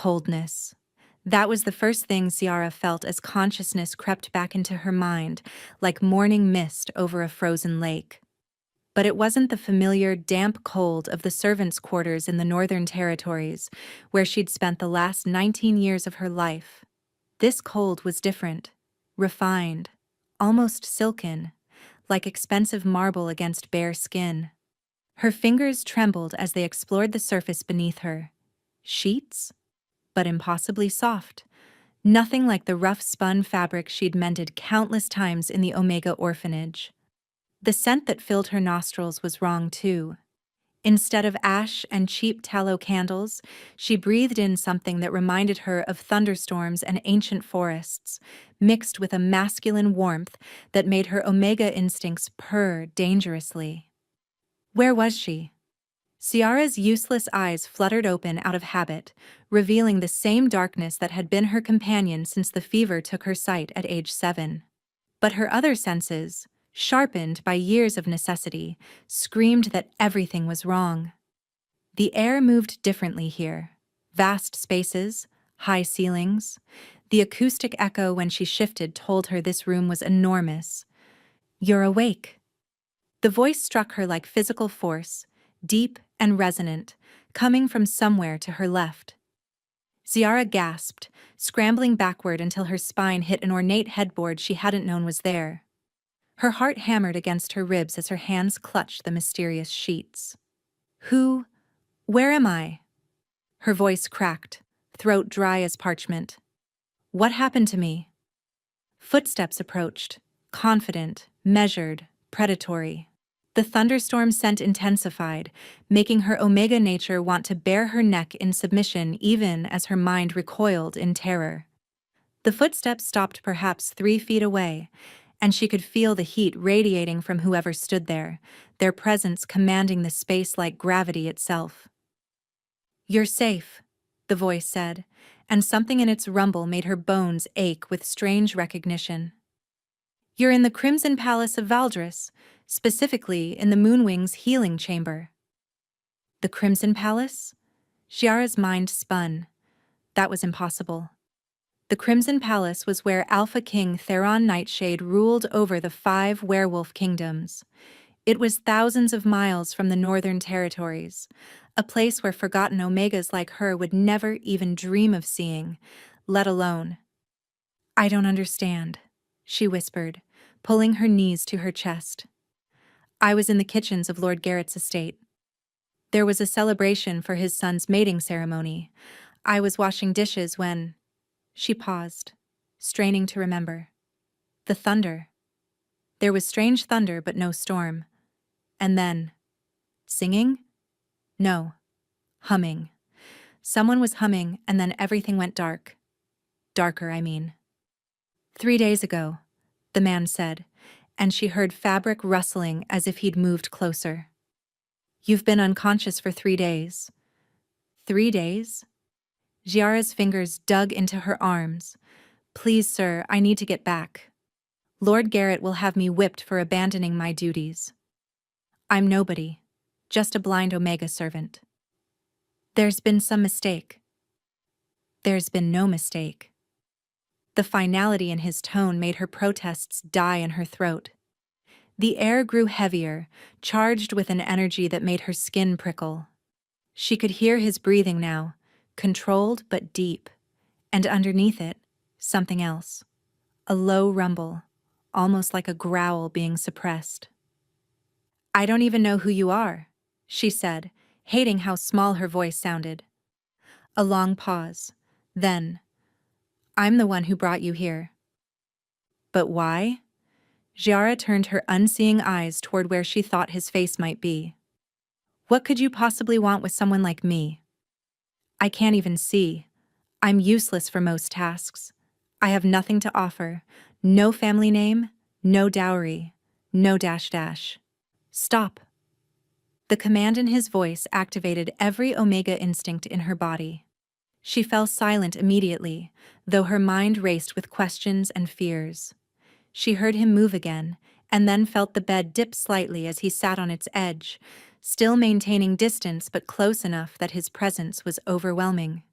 Coldness. That was the first thing Ciara felt as consciousness crept back into her mind, like morning mist over a frozen lake. But it wasn't the familiar, damp cold of the servants' quarters in the Northern Territories, where she'd spent the last 19 years of her life. This cold was different, refined, almost silken, like expensive marble against bare skin. Her fingers trembled as they explored the surface beneath her. Sheets? But impossibly soft. Nothing like the rough-spun fabric she'd mended countless times in the Omega orphanage. The scent that filled her nostrils was wrong, too. Instead of ash and cheap tallow candles, she breathed in something that reminded her of thunderstorms and ancient forests, mixed with a masculine warmth that made her Omega instincts purr dangerously. Where was she? Ciara's useless eyes fluttered open out of habit, revealing the same darkness that had been her companion since the fever took her sight at age 7. But her other senses, sharpened by years of necessity, screamed that everything was wrong. The air moved differently here. Vast spaces, high ceilings. The acoustic echo when she shifted told her this room was enormous. "You're awake." The voice struck her like physical force, deep and resonant, coming from somewhere to her left. Ciara gasped, scrambling backward until her spine hit an ornate headboard she hadn't known was there. Her heart hammered against her ribs as her hands clutched the mysterious sheets. Where am I?" Her voice cracked, throat dry as parchment. "What happened to me?" Footsteps approached, confident, measured, predatory. The thunderstorm scent intensified, making her Omega nature want to bare her neck in submission even as her mind recoiled in terror. The footsteps stopped perhaps 3 feet away, and she could feel the heat radiating from whoever stood there, their presence commanding the space like gravity itself. "You're safe," the voice said, and something in its rumble made her bones ache with strange recognition. "You're in the Crimson Palace of Valdris, specifically in the Moonwing's healing chamber." The Crimson Palace? Ciara's mind spun. That was impossible. The Crimson Palace was where Alpha King Theron Nightshade ruled over the 5 werewolf kingdoms. It was thousands of miles from the Northern Territories, a place where forgotten Omegas like her would never even dream of seeing, let alone. "I don't understand," she whispered, pulling her knees to her chest. "I was in the kitchens of Lord Garrett's estate. There was a celebration for his son's mating ceremony. I was washing dishes when—" She paused, straining to remember. The thunder. There was strange thunder but no storm. And then, singing? No, humming. Someone was humming and then everything went dark. Darker, I mean. 3 days ago, the man said, and she heard fabric rustling as if he'd moved closer. "You've been unconscious for 3 days. 3 days?" Ciara's fingers dug into her arms. "Please, sir, I need to get back. Lord Garrett will have me whipped for abandoning my duties. I'm nobody, just a blind Omega servant." "There's been some mistake." "There's been no mistake." The finality in his tone made her protests die in her throat. The air grew heavier, charged with an energy that made her skin prickle. She could hear his breathing now, controlled but deep, and underneath it, something else. A low rumble, almost like a growl being suppressed. "I don't even know who you are," she said, hating how small her voice sounded. A long pause. Then, "I'm the one who brought you here." "But why?" Ciara turned her unseeing eyes toward where she thought his face might be. "What could you possibly want with someone like me?" "I can't even see. I'm useless for most tasks. I have nothing to offer. No family name, no dowry, no dash. Stop." The command in his voice activated every Omega instinct in her body. She fell silent immediately, though her mind raced with questions and fears. She heard him move again, and then felt the bed dip slightly as he sat on its edge, still maintaining distance but close enough that his presence was overwhelming.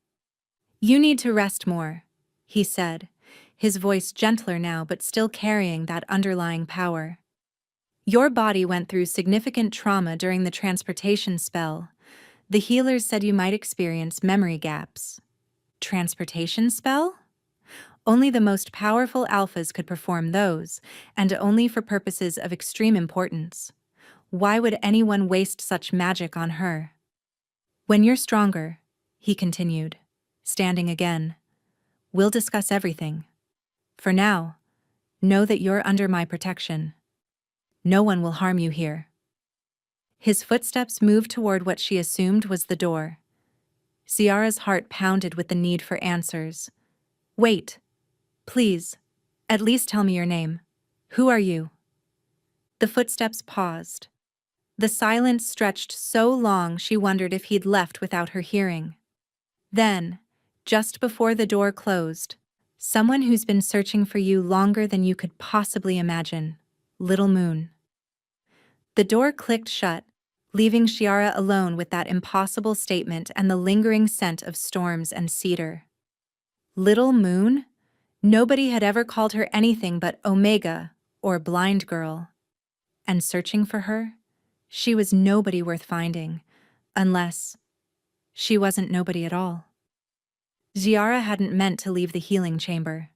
You need to rest more, he said, his voice gentler now but still carrying that underlying power. Your body went through significant trauma during the transportation spell. The healers said you might experience memory gaps. Transportation spell? Only the most powerful alphas could perform those, and only for purposes of extreme importance. Why would anyone waste such magic on her? When you're stronger, he continued, standing again, we'll discuss everything. For now, know that you're under my protection. No one will harm you here. His footsteps moved toward what she assumed was the door. Ciara's heart pounded with the need for answers. Wait, please, at least tell me your name. Who are you? The footsteps paused. The silence stretched so long she wondered if he'd left without her hearing. Then, just before the door closed, someone who's been searching for you longer than you could possibly imagine, Little Moon. The door clicked shut, leaving Ciara alone with that impossible statement and the lingering scent of storms and cedar. Little Moon? Nobody had ever called her anything but Omega, or Blind Girl. And searching for her? She was nobody worth finding, unless she wasn't nobody at all. Ciara hadn't meant to leave the healing chamber.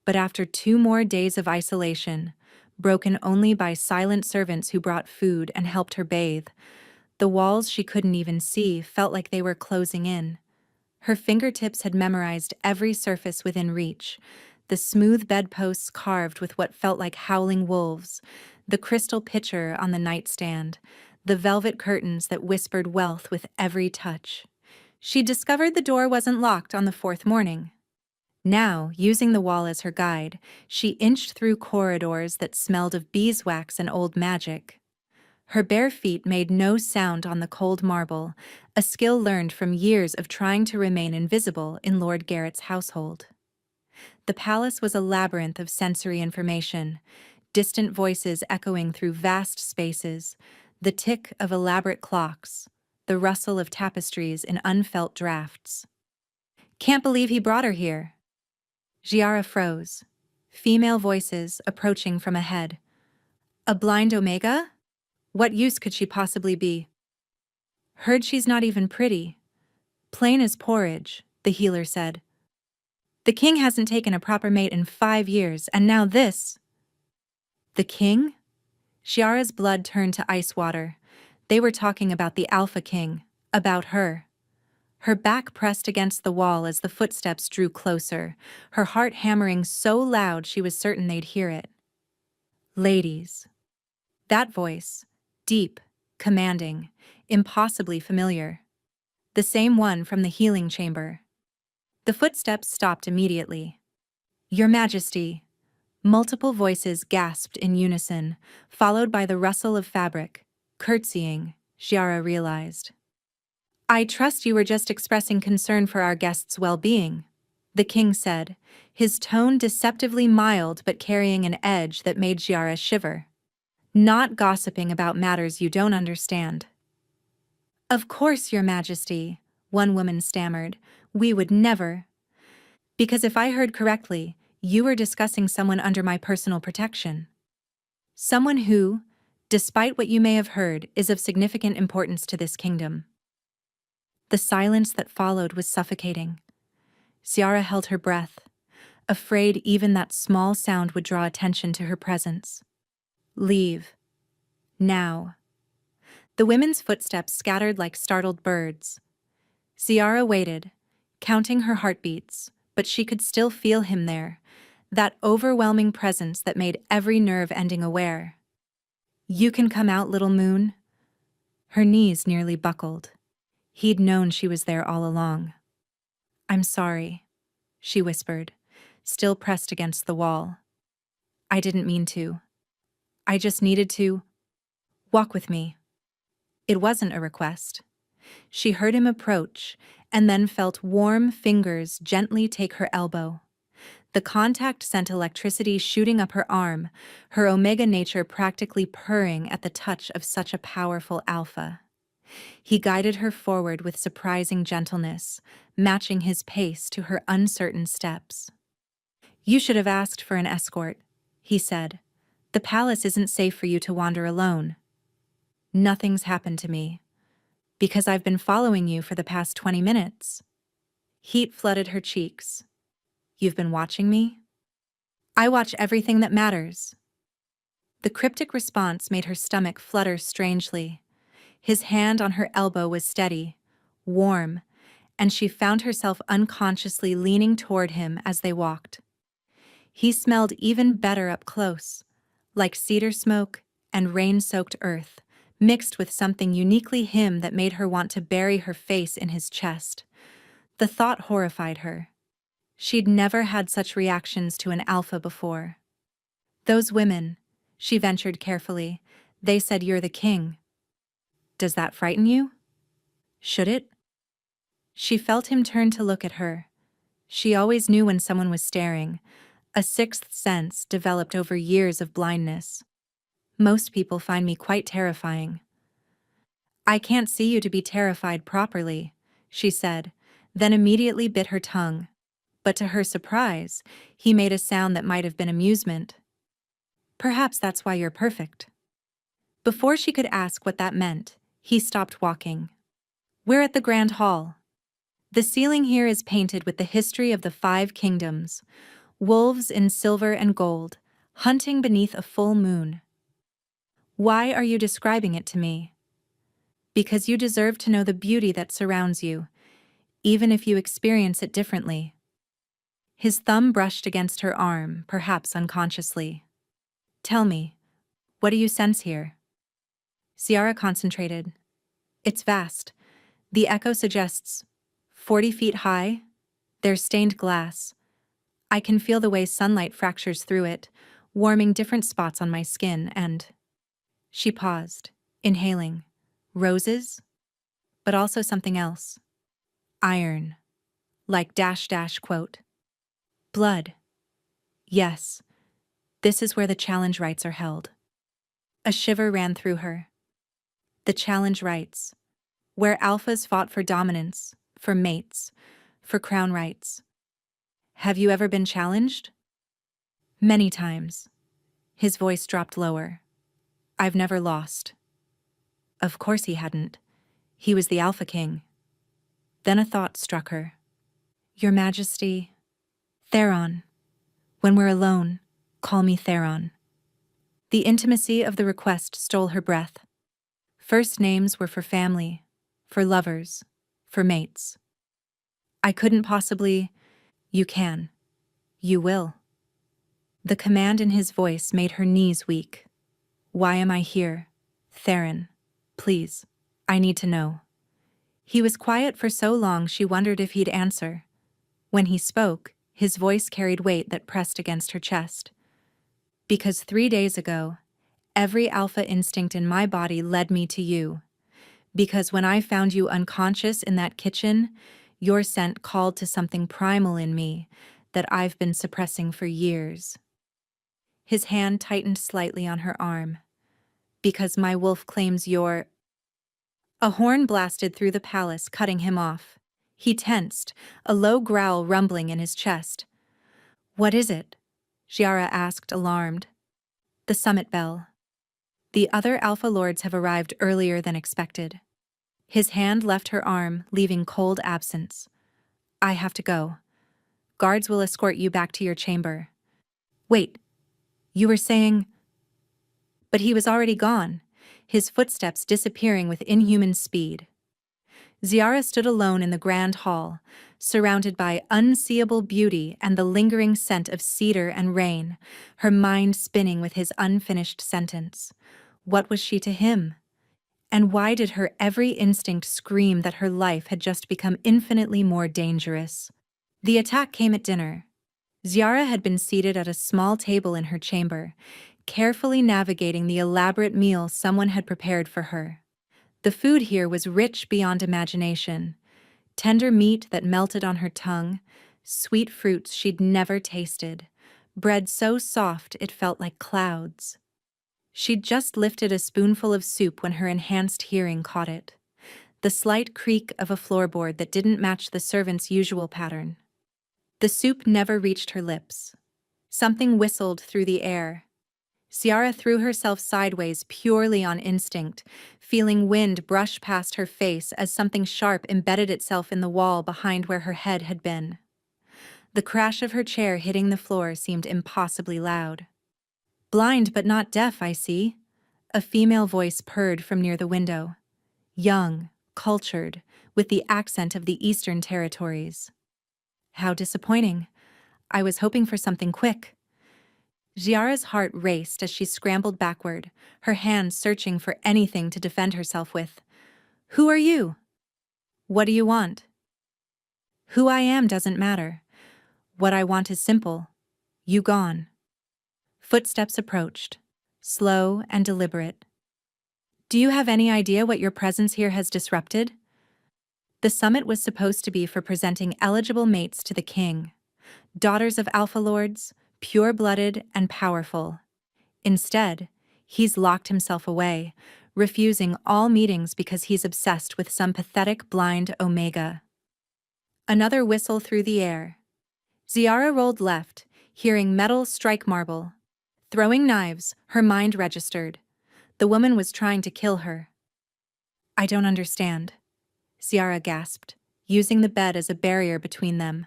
But after 2 more days of isolation, broken only by silent servants who brought food and helped her bathe, the walls she couldn't even see felt like they were closing in. Her fingertips had memorized every surface within reach, the smooth bedposts carved with what felt like howling wolves, the crystal pitcher on the nightstand, the velvet curtains that whispered wealth with every touch. She discovered the door wasn't locked on the 4th morning. Now, using the wall as her guide, she inched through corridors that smelled of beeswax and old magic. Her bare feet made no sound on the cold marble, a skill learned from years of trying to remain invisible in Lord Garrett's household. The palace was a labyrinth of sensory information, distant voices echoing through vast spaces, the tick of elaborate clocks, the rustle of tapestries in unfelt drafts. Can't believe he brought her here. Ciara froze, female voices approaching from ahead. A blind Omega? What use could she possibly be? Heard she's not even pretty. Plain as porridge, the healer said. The king hasn't taken a proper mate in 5 years, and now this. The king? Ciara's blood turned to ice water. They were talking about the Alpha King, about her. Her back pressed against the wall as the footsteps drew closer, her heart hammering so loud she was certain they'd hear it. Ladies. That voice, deep, commanding, impossibly familiar. The same one from the healing chamber. The footsteps stopped immediately. Your Majesty. Multiple voices gasped in unison, followed by the rustle of fabric. Curtsying, Ciara realized. I trust you were just expressing concern for our guests' well-being, the king said, his tone deceptively mild but carrying an edge that made Ciara shiver. Not gossiping about matters you don't understand. Of course, Your Majesty, one woman stammered. We would never. Because if I heard correctly, you were discussing someone under my personal protection. Someone who, despite what you may have heard, is of significant importance to this kingdom. The silence that followed was suffocating. Ciara held her breath, afraid even that small sound would draw attention to her presence. Leave. Now. The women's footsteps scattered like startled birds. Ciara waited, counting her heartbeats, but she could still feel him there, that overwhelming presence that made every nerve ending aware. You can come out, Little Moon. Her knees nearly buckled. He'd known she was there all along. I'm sorry, she whispered, still pressed against the wall. I didn't mean to. I just needed to walk with me. It wasn't a request. She heard him approach and then felt warm fingers gently take her elbow. The contact sent electricity shooting up her arm, her Omega nature practically purring at the touch of such a powerful alpha. He guided her forward with surprising gentleness, matching his pace to her uncertain steps. "You should have asked for an escort," he said. "The palace isn't safe for you to wander alone." "Nothing's happened to me. Because I've been following you for the past 20 minutes. Heat flooded her cheeks. "You've been watching me?" "I watch everything that matters." The cryptic response made her stomach flutter strangely. His hand on her elbow was steady, warm, and she found herself unconsciously leaning toward him as they walked. He smelled even better up close, like cedar smoke and rain-soaked earth, mixed with something uniquely him that made her want to bury her face in his chest. The thought horrified her. She'd never had such reactions to an alpha before. "Those women," she ventured carefully, "they said you're the king. Does that frighten you? Should it?" She felt him turn to look at her. She always knew when someone was staring, a sixth sense developed over years of blindness. "Most people find me quite terrifying." "I can't see you to be terrified properly," she said, then immediately bit her tongue. But to her surprise, he made a sound that might have been amusement. "Perhaps that's why you're perfect." Before she could ask what that meant, he stopped walking. "We're at the Grand Hall. The ceiling here is painted with the history of the 5 kingdoms, wolves in silver and gold, hunting beneath a full moon." "Why are you describing it to me?" "Because you deserve to know the beauty that surrounds you, even if you experience it differently." His thumb brushed against her arm, perhaps unconsciously. "Tell me, what do you sense here?" Ciara concentrated. "It's vast. The echo suggests 40 feet high. There's stained glass. I can feel the way sunlight fractures through it, warming different spots on my skin, and—" She paused, inhaling. "Roses? But also something else. Iron. Like dash dash quote. Blood. Yes. This is where the challenge rites are held." A shiver ran through her. The challenge rites. Where alphas fought for dominance, for mates, for crown rights. "Have you ever been challenged?" "Many times." His voice dropped lower. "I've never lost." Of course he hadn't. He was the Alpha King. Then a thought struck her. "Your Majesty..." "Theron. When we're alone, call me Theron." The intimacy of the request stole her breath. First names were for family, for lovers, for mates. "I couldn't possibly..." "You can. You will." The command in his voice made her knees weak. "Why am I here? Theron, please, I need to know." He was quiet for so long she wondered if he'd answer. When he spoke, his voice carried weight that pressed against her chest. "Because 3 days ago, every alpha instinct in my body led me to you. Because when I found you unconscious in that kitchen, your scent called to something primal in me that I've been suppressing for years." His hand tightened slightly on her arm. "Because my wolf claims you're—" A horn blasted through the palace, cutting him off. He tensed, a low growl rumbling in his chest. "What is it?" Ciara asked, alarmed. "The summit bell. The other Alpha Lords have arrived earlier than expected." His hand left her arm, leaving cold absence. "I have to go. Guards will escort you back to your chamber." "Wait, you were saying—" But he was already gone, his footsteps disappearing with inhuman speed. Ciara stood alone in the grand hall, surrounded by unseeable beauty and the lingering scent of cedar and rain, her mind spinning with his unfinished sentence. What was she to him? And why did her every instinct scream that her life had just become infinitely more dangerous? The attack came at dinner. Ciara had been seated at a small table in her chamber, carefully navigating the elaborate meal someone had prepared for her. The food here was rich beyond imagination. Tender meat that melted on her tongue, sweet fruits she'd never tasted, bread so soft it felt like clouds. She'd just lifted a spoonful of soup when her enhanced hearing caught it. the slight creak of a floorboard that didn't match the servant's usual pattern. The soup never reached her lips. Something whistled through the air. Ciara threw herself sideways purely on instinct, feeling wind brush past her face as something sharp embedded itself in the wall behind where her head had been. The crash of her chair hitting the floor seemed impossibly loud. "Blind but not deaf, I see," a female voice purred from near the window. Young, cultured, with the accent of the Eastern Territories. "How disappointing. I was hoping for something quick." Ciara's heart raced as she scrambled backward, her hands searching for anything to defend herself with. "Who are you? What do you want?" "Who I am doesn't matter. What I want is simple. You gone." Footsteps approached, slow and deliberate. "Do you have any idea what your presence here has disrupted?" The summit was supposed to be for presenting eligible mates to the king. Daughters of alpha lords, pure-blooded and powerful. Instead, he's locked himself away, refusing all meetings because he's obsessed with some pathetic blind Omega. Another whistle through the air. Ciara rolled left, hearing metal strike marble. Throwing knives, her mind registered. The woman was trying to kill her. "I don't understand," Ciara gasped, using the bed as a barrier between them.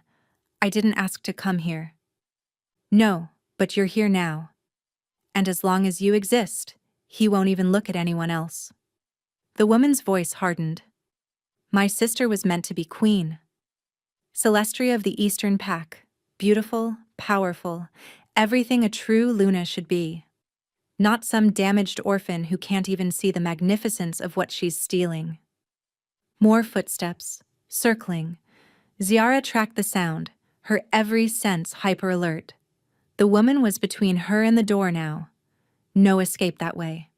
"I didn't ask to come here." "No, but you're here now. And as long as you exist, he won't even look at anyone else." The woman's voice hardened. "My sister was meant to be queen. Celestria of the Eastern Pack, beautiful, powerful, everything a true Luna should be. Not some damaged orphan who can't even see the magnificence of what she's stealing." More footsteps, circling. Ciara tracked the sound, her every sense hyper-alert. The woman was between her and the door now. No escape that way.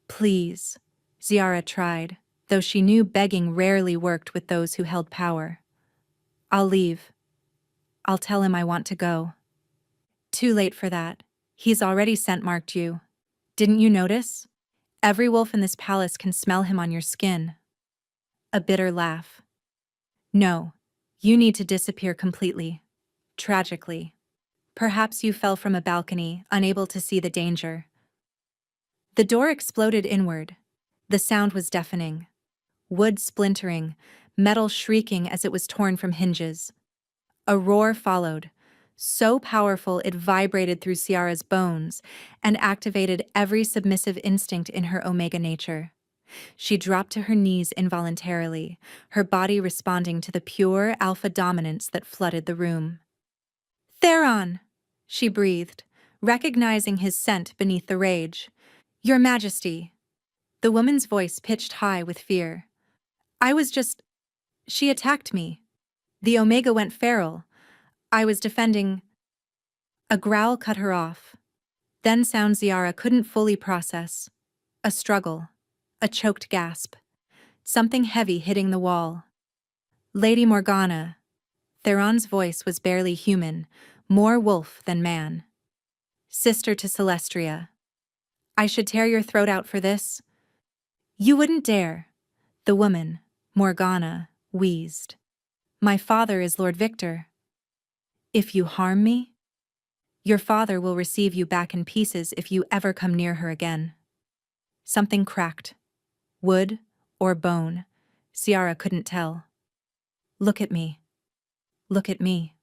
"Please," Ciara tried, though she knew begging rarely worked with those who held power. "I'll leave. I'll tell him I want to go." "Too late for that. He's already scent-marked you. Didn't you notice? Every wolf in this palace can smell him on your skin." A bitter laugh. "No, you need to disappear completely. Tragically. Perhaps you fell from a balcony, unable to see the danger." The door exploded inward. The sound was deafening. Wood splintering, metal shrieking as it was torn from hinges. A roar followed, so powerful it vibrated through Ciara's bones and activated every submissive instinct in her Omega nature. She dropped to her knees involuntarily, her body responding to the pure alpha dominance that flooded the room. "Theron!" she breathed, recognizing his scent beneath the rage. "Your Majesty!" The woman's voice pitched high with fear. "I was just... She attacked me. The Omega went feral. I was defending..." A growl cut her off. Then sound Ciara couldn't fully process. A struggle. A choked gasp. Something heavy hitting the wall. "Lady Morgana." Theron's voice was barely human, more wolf than man. "Sister to Celestria. I should tear your throat out for this." "You wouldn't dare." The woman, Morgana, wheezed. "My father is Lord Victor. If you harm me, your father will receive you back in pieces if you ever come near her again." Something cracked. Wood or bone, Ciara couldn't tell. "Look at me. Look at me."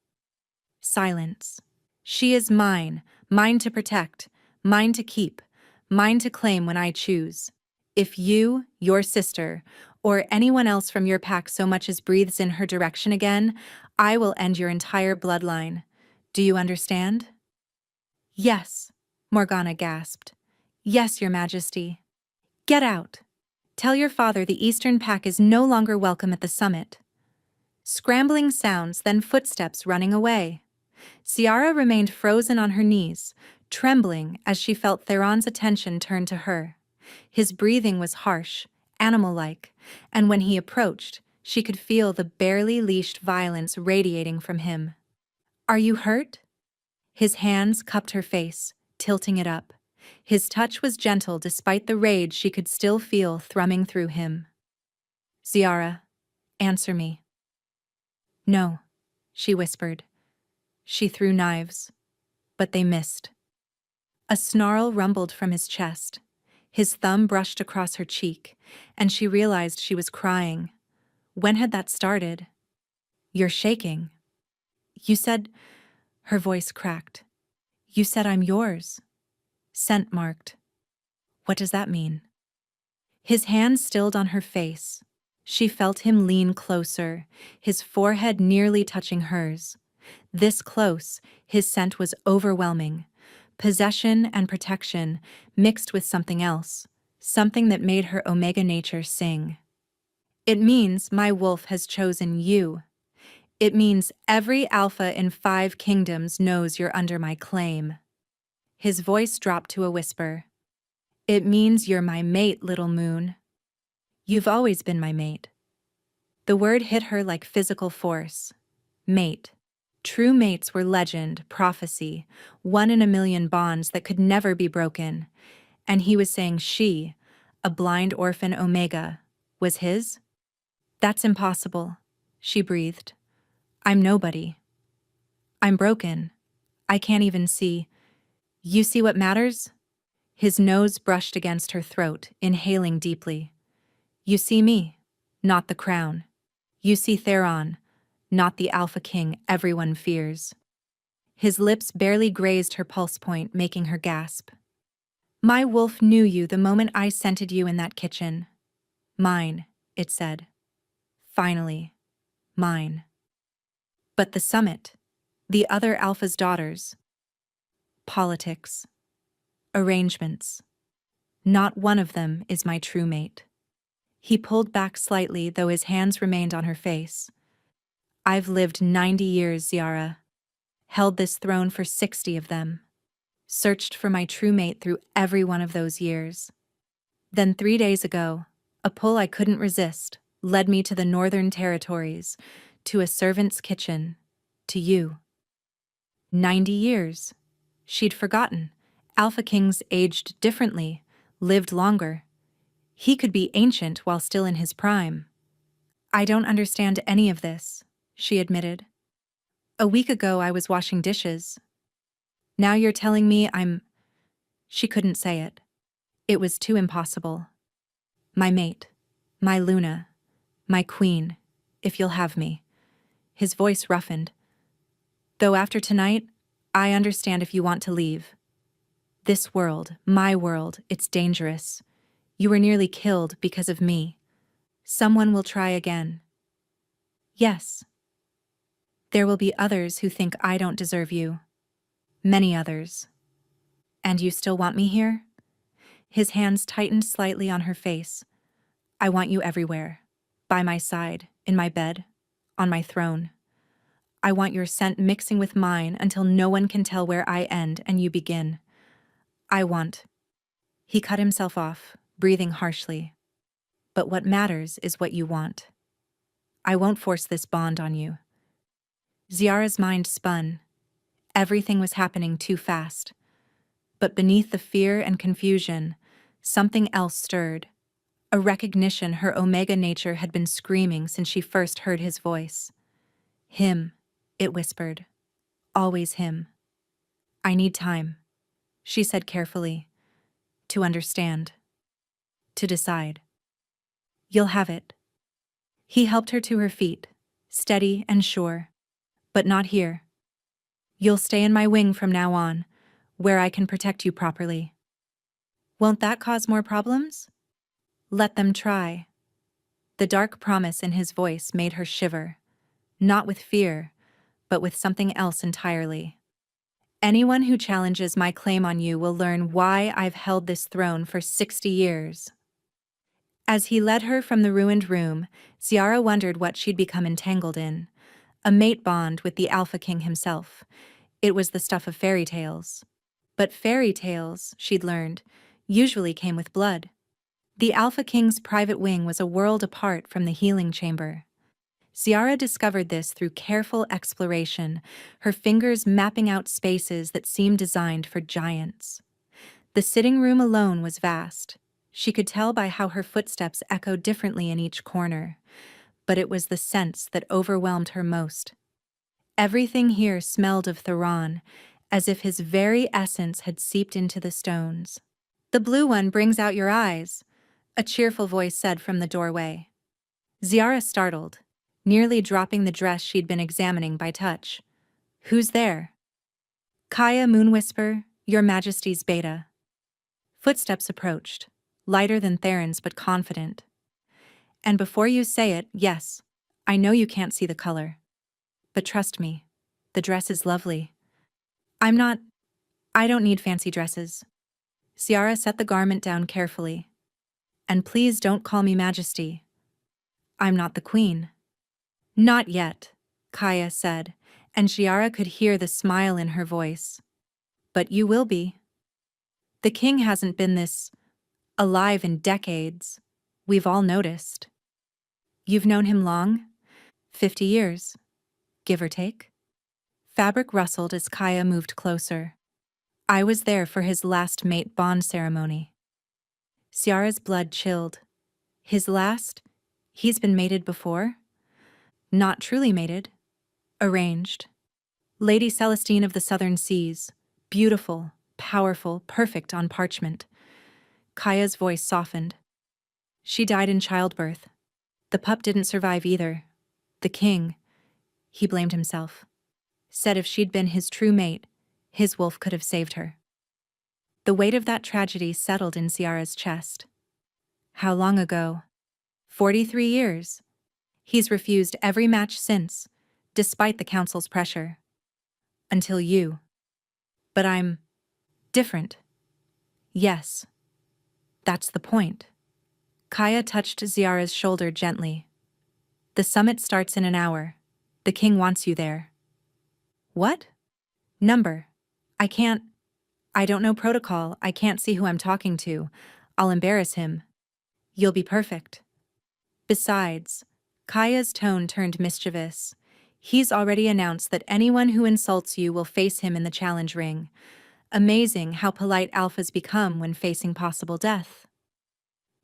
Silence. "She is mine, mine to protect, mine to keep, mine to claim when I choose. If you, your sister, or anyone else from your pack so much as breathes in her direction again, I will end your entire bloodline. Do you understand?" "Yes," Morgana gasped. "Yes, Your Majesty." "Get out. Tell your father the Eastern Pack is no longer welcome at the summit." Scrambling sounds, then footsteps running away. Ciara remained frozen on her knees, trembling as she felt Theron's attention turn to her. His breathing was harsh, animal-like, and when he approached, she could feel the barely leashed violence radiating from him. "Are you hurt?" His hands cupped her face, tilting it up. His touch was gentle despite the rage she could still feel thrumming through him. Ziara, answer me. No, she whispered. She threw knives, but they missed. A snarl rumbled from his chest. His thumb brushed across her cheek, and she realized she was crying. When had that started? You're shaking. You said, her voice cracked. You said I'm yours. Scent marked. What does that mean? His hand stilled on her face. She felt him lean closer, his forehead nearly touching hers. This close, his scent was overwhelming. Possession and protection mixed with something else, something that made her omega nature sing. It means my wolf has chosen you. It means every alpha in 5 kingdoms knows you're under my claim. His voice dropped to a whisper. It means you're my mate, little moon. You've always been my mate. The word hit her like physical force. Mate. True mates were legend, prophecy, 1 in a million bonds that could never be broken. And he was saying she, a blind orphan Omega, was his? That's impossible, she breathed. I'm nobody. I'm broken. I can't even see. You see what matters? His nose brushed against her throat, inhaling deeply. You see me, not the crown. You see Theron, not the Alpha King everyone fears. His lips barely grazed her pulse point, making her gasp. My wolf knew you the moment I scented you in that kitchen. Mine, it said. Finally, mine. But the summit, the other Alpha's daughters. Politics. Arrangements. Not one of them is my true mate. He pulled back slightly, though his hands remained on her face. I've lived 90 years, Ziara. Held this throne for 60 of them. Searched for my true mate through every one of those years. Then 3 days ago, a pull I couldn't resist led me to the Northern Territories, to a servant's kitchen, to you. 90 years. She'd forgotten. Alpha Kings aged differently, lived longer. He could be ancient while still in his prime. I don't understand any of this, she admitted. A week ago I was washing dishes. Now you're telling me I'm... She couldn't say it. It was too impossible. My mate, my Luna, my queen, if you'll have me. His voice roughened. Though after tonight, I understand if you want to leave. This world, my world, it's dangerous. You were nearly killed because of me. Someone will try again. Yes. There will be others who think I don't deserve you. Many others. And you still want me here? His hands tightened slightly on her face. I want you everywhere. By my side, in my bed, on my throne. I want your scent mixing with mine until no one can tell where I end and you begin. I want... He cut himself off, breathing harshly. But what matters is what you want. I won't force this bond on you. Ziara's mind spun. Everything was happening too fast. But beneath the fear and confusion, something else stirred. A recognition her Omega nature had been screaming since she first heard his voice. Him, it whispered. Always him. I need time, she said carefully. To understand. To decide. You'll have it. He helped her to her feet, steady and sure. But not here. You'll stay in my wing from now on, where I can protect you properly. Won't that cause more problems? Let them try. The dark promise in his voice made her shiver. Not with fear, but with something else entirely. Anyone who challenges my claim on you will learn why I've held this throne for 60 years. As he led her from the ruined room, Ziara wondered what she'd become entangled in. A mate bond with the Alpha King himself. It was the stuff of fairy tales. But fairy tales, she'd learned, usually came with blood. The Alpha King's private wing was a world apart from the healing chamber. Ziara discovered this through careful exploration, her fingers mapping out spaces that seemed designed for giants. The sitting room alone was vast. She could tell by how her footsteps echoed differently in each corner, but it was the sense that overwhelmed her most. Everything here smelled of Theron, as if his very essence had seeped into the stones. "The blue one brings out your eyes," a cheerful voice said from the doorway. Ziara startled, nearly dropping the dress she'd been examining by touch. "Who's there?" "Kaya Moonwhisper, Your Majesty's beta." Footsteps approached, lighter than Theron's but confident. "And before you say it, yes, I know you can't see the color. But trust me, the dress is lovely. I don't need fancy dresses." Ciara set the garment down carefully. "And please don't call me Majesty. I'm not the queen." "Not yet," Kaya said, and Ciara could hear the smile in her voice. "But you will be. The king hasn't been this alive in decades. We've all noticed." "You've known him long? 50 years, give or take?" Fabric rustled as Kaya moved closer. "I was there for his last mate bond ceremony." Ciara's blood chilled. "His last? He's been mated before?" "Not truly mated. Arranged. Lady Celestine of the Southern Seas. Beautiful, powerful, perfect on parchment." Kaya's voice softened. "She died in childbirth. The pup didn't survive either. The king," he blamed himself, "said if she'd been his true mate, his wolf could have saved her." The weight of that tragedy settled in Ciara's chest. "How long ago?" 43 years. He's refused every match since, despite the council's pressure. Until you. But I'm different. Yes. That's the point." Kaya touched Ziara's shoulder gently. "The summit starts in an hour. The king wants you there." "What?" "Number. I don't know protocol. I can't see who I'm talking to. I'll embarrass him." "You'll be perfect." "Besides," Kaya's tone turned mischievous, "he's already announced that anyone who insults you will face him in the challenge ring. Amazing how polite alphas become when facing possible death."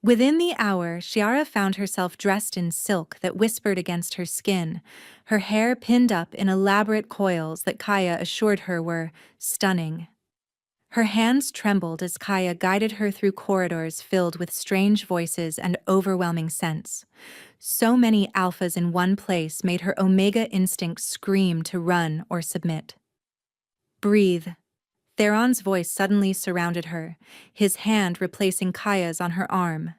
Within the hour, Ciara found herself dressed in silk that whispered against her skin, her hair pinned up in elaborate coils that Kaya assured her were stunning. Her hands trembled as Kaya guided her through corridors filled with strange voices and overwhelming scents. So many alphas in one place made her Omega instinct scream to run or submit. "Breathe." Theron's voice suddenly surrounded her, his hand replacing Kaya's on her arm.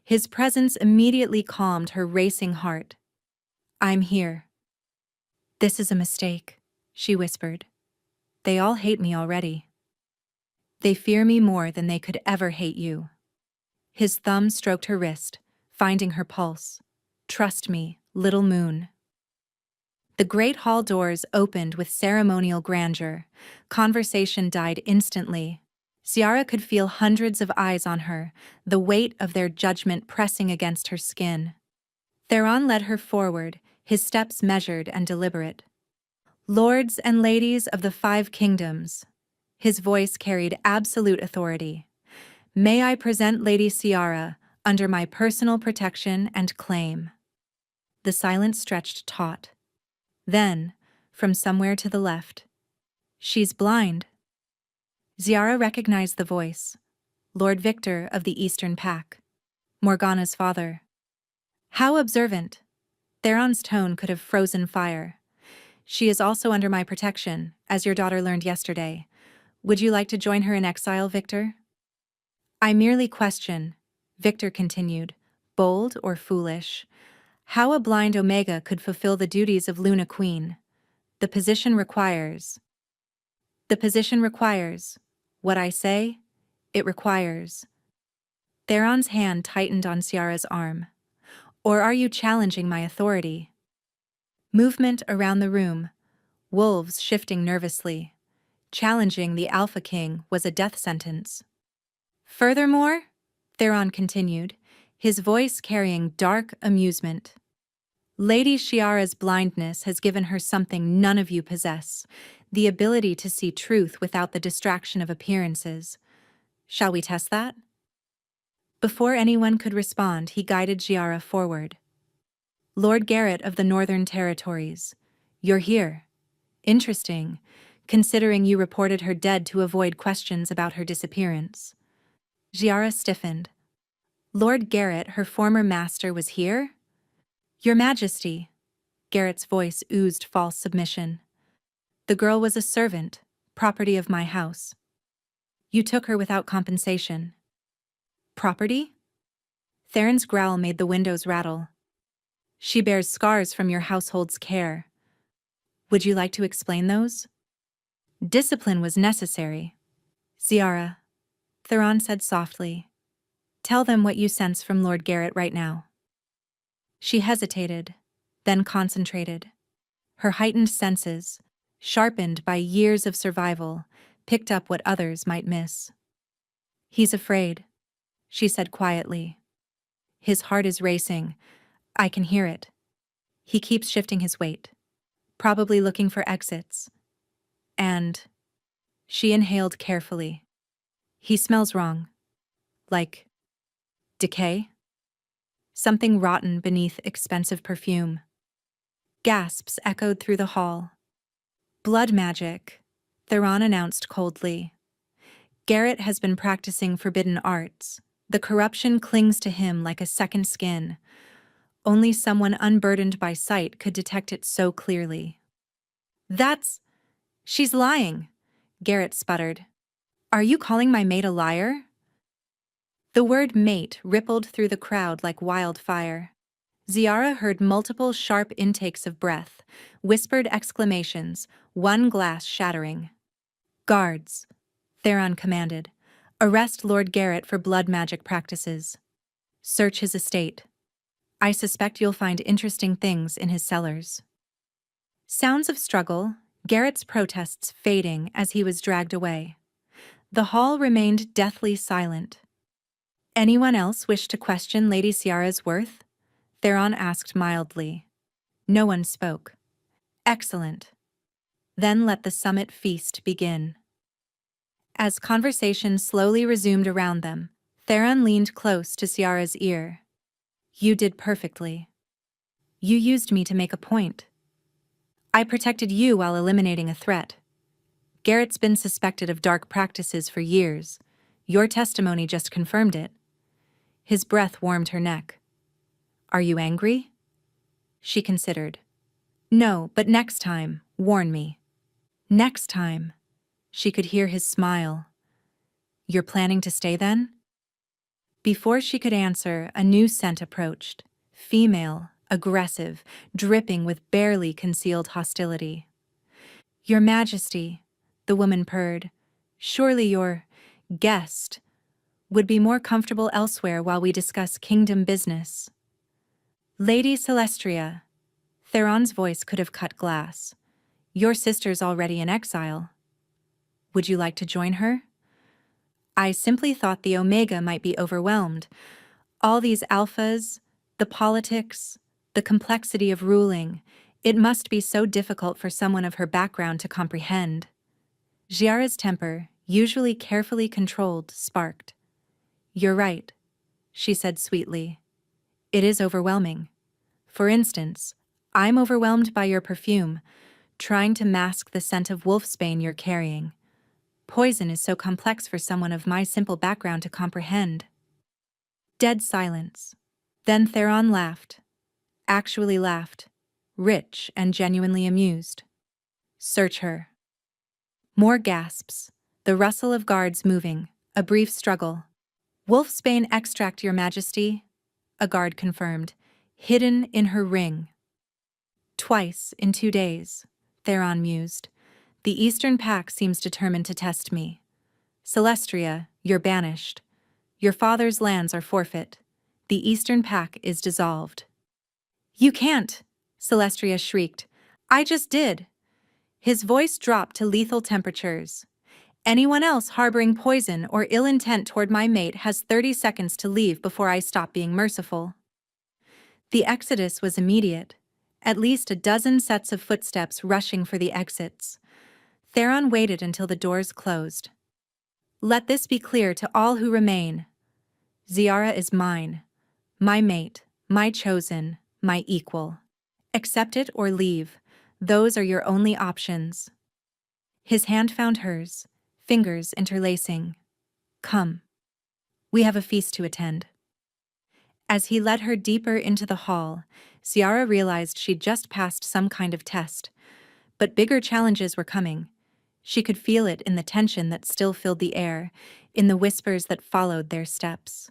His presence immediately calmed her racing heart. "I'm here." "This is a mistake," she whispered. "They all hate me already." "They fear me more than they could ever hate you." His thumb stroked her wrist, finding her pulse. "Trust me, little moon." The great hall doors opened with ceremonial grandeur. Conversation died instantly. Ciara could feel hundreds of eyes on her, the weight of their judgment pressing against her skin. Theron led her forward, his steps measured and deliberate. "Lords and ladies of the 5 kingdoms," his voice carried absolute authority, "may I present Lady Ciara under my personal protection and claim." The silence stretched taut. Then, from somewhere to the left, "She's blind." Ciara recognized the voice. Lord Victor of the Eastern Pack, Morgana's father. "How observant." Theron's tone could have frozen fire. "She is also under my protection, as your daughter learned yesterday. Would you like to join her in exile, Victor?" "I merely question," Victor continued, "bold or foolish, how a blind Omega could fulfill the duties of Luna Queen. The position requires. What I say, it requires." Theron's hand tightened on Ciara's arm. "Or are you challenging my authority?" Movement around the room, wolves shifting nervously. Challenging the Alpha King was a death sentence. "Furthermore," Theron continued, his voice carrying dark amusement, "Lady Ciara's blindness has given her something none of you possess, the ability to see truth without the distraction of appearances. Shall we test that?" Before anyone could respond, he guided Giara forward. Lord Garrett of the Northern Territories. You're here. Interesting, considering you reported her dead to avoid questions about her disappearance. Giara stiffened. Lord Garrett, her former master, was here? Your Majesty. Garrett's voice oozed false submission. The girl was a servant, property of my house. You took her without compensation. Property? Theron's growl made the windows rattle. She bears scars from your household's care. Would you like to explain those? Discipline was necessary. Ziara, Theron said softly. Tell them what you sense from Lord Garrett right now. She hesitated, then concentrated. Her heightened senses, sharpened by years of survival, picked up what others might miss. He's afraid, she said quietly. His heart is racing. I can hear it. He keeps shifting his weight, probably looking for exits. And she inhaled carefully. He smells wrong. Like decay? Something rotten beneath expensive perfume. Gasps echoed through the hall. Blood magic, Theron announced coldly. Garrett has been practicing forbidden arts. The corruption clings to him like a second skin. Only someone unburdened by sight could detect it so clearly. She's lying, Garrett sputtered. Are you calling my mate a liar? The word mate rippled through the crowd like wildfire. Ziara heard multiple sharp intakes of breath, whispered exclamations, one glass shattering. Guards, Theron commanded. Arrest Lord Garrett for blood magic practices. Search his estate. I suspect you'll find interesting things in his cellars. Sounds of struggle, Garrett's protests fading as he was dragged away. The hall remained deathly silent. Anyone else wish to question Lady Ciara's worth? Theron asked mildly. No one spoke. Excellent. Then let the summit feast begin. As conversation slowly resumed around them, Theron leaned close to Ciara's ear. You did perfectly. You used me to make a point. I protected you while eliminating a threat. Garrett's been suspected of dark practices for years. Your testimony just confirmed it. His breath warmed her neck. Are you angry? She considered. No, but next time, warn me. Next time. She could hear his smile. You're planning to stay then? Before she could answer, a new scent approached. Female, aggressive, dripping with barely concealed hostility. Your Majesty, the woman purred. Surely your guest would be more comfortable elsewhere while we discuss kingdom business. Lady Celestria, Theron's voice could have cut glass. Your sister's already in exile. Would you like to join her? I simply thought the Omega might be overwhelmed. All these alphas, the politics, the complexity of ruling, it must be so difficult for someone of her background to comprehend. Giara's temper, usually carefully controlled, sparked. You're right, she said sweetly. It is overwhelming. For instance, I'm overwhelmed by your perfume, trying to mask the scent of wolfsbane you're carrying. Poison is so complex for someone of my simple background to comprehend. Dead silence. Then Theron laughed. Actually laughed. Rich and genuinely amused. Search her. More gasps. The rustle of guards moving. A brief struggle. Wolfsbane extract, Your Majesty, a guard confirmed. Hidden in her ring. Twice in 2 days, Theron mused. The Eastern Pack seems determined to test me. Celestria, you're banished. Your father's lands are forfeit. The Eastern Pack is dissolved. You can't, Celestria shrieked. I just did. His voice dropped to lethal temperatures. Anyone else harboring poison or ill intent toward my mate has 30 seconds to leave before I stop being merciful. The exodus was immediate. At least a dozen sets of footsteps rushing for the exits. Theron waited until the doors closed. Let this be clear to all who remain. Ziara is mine. My mate, my chosen, my equal. Accept it or leave. Those are your only options. His hand found hers, fingers interlacing. Come. We have a feast to attend. As he led her deeper into the hall, Ciara realized she'd just passed some kind of test. But bigger challenges were coming. She could feel it in the tension that still filled the air, in the whispers that followed their steps.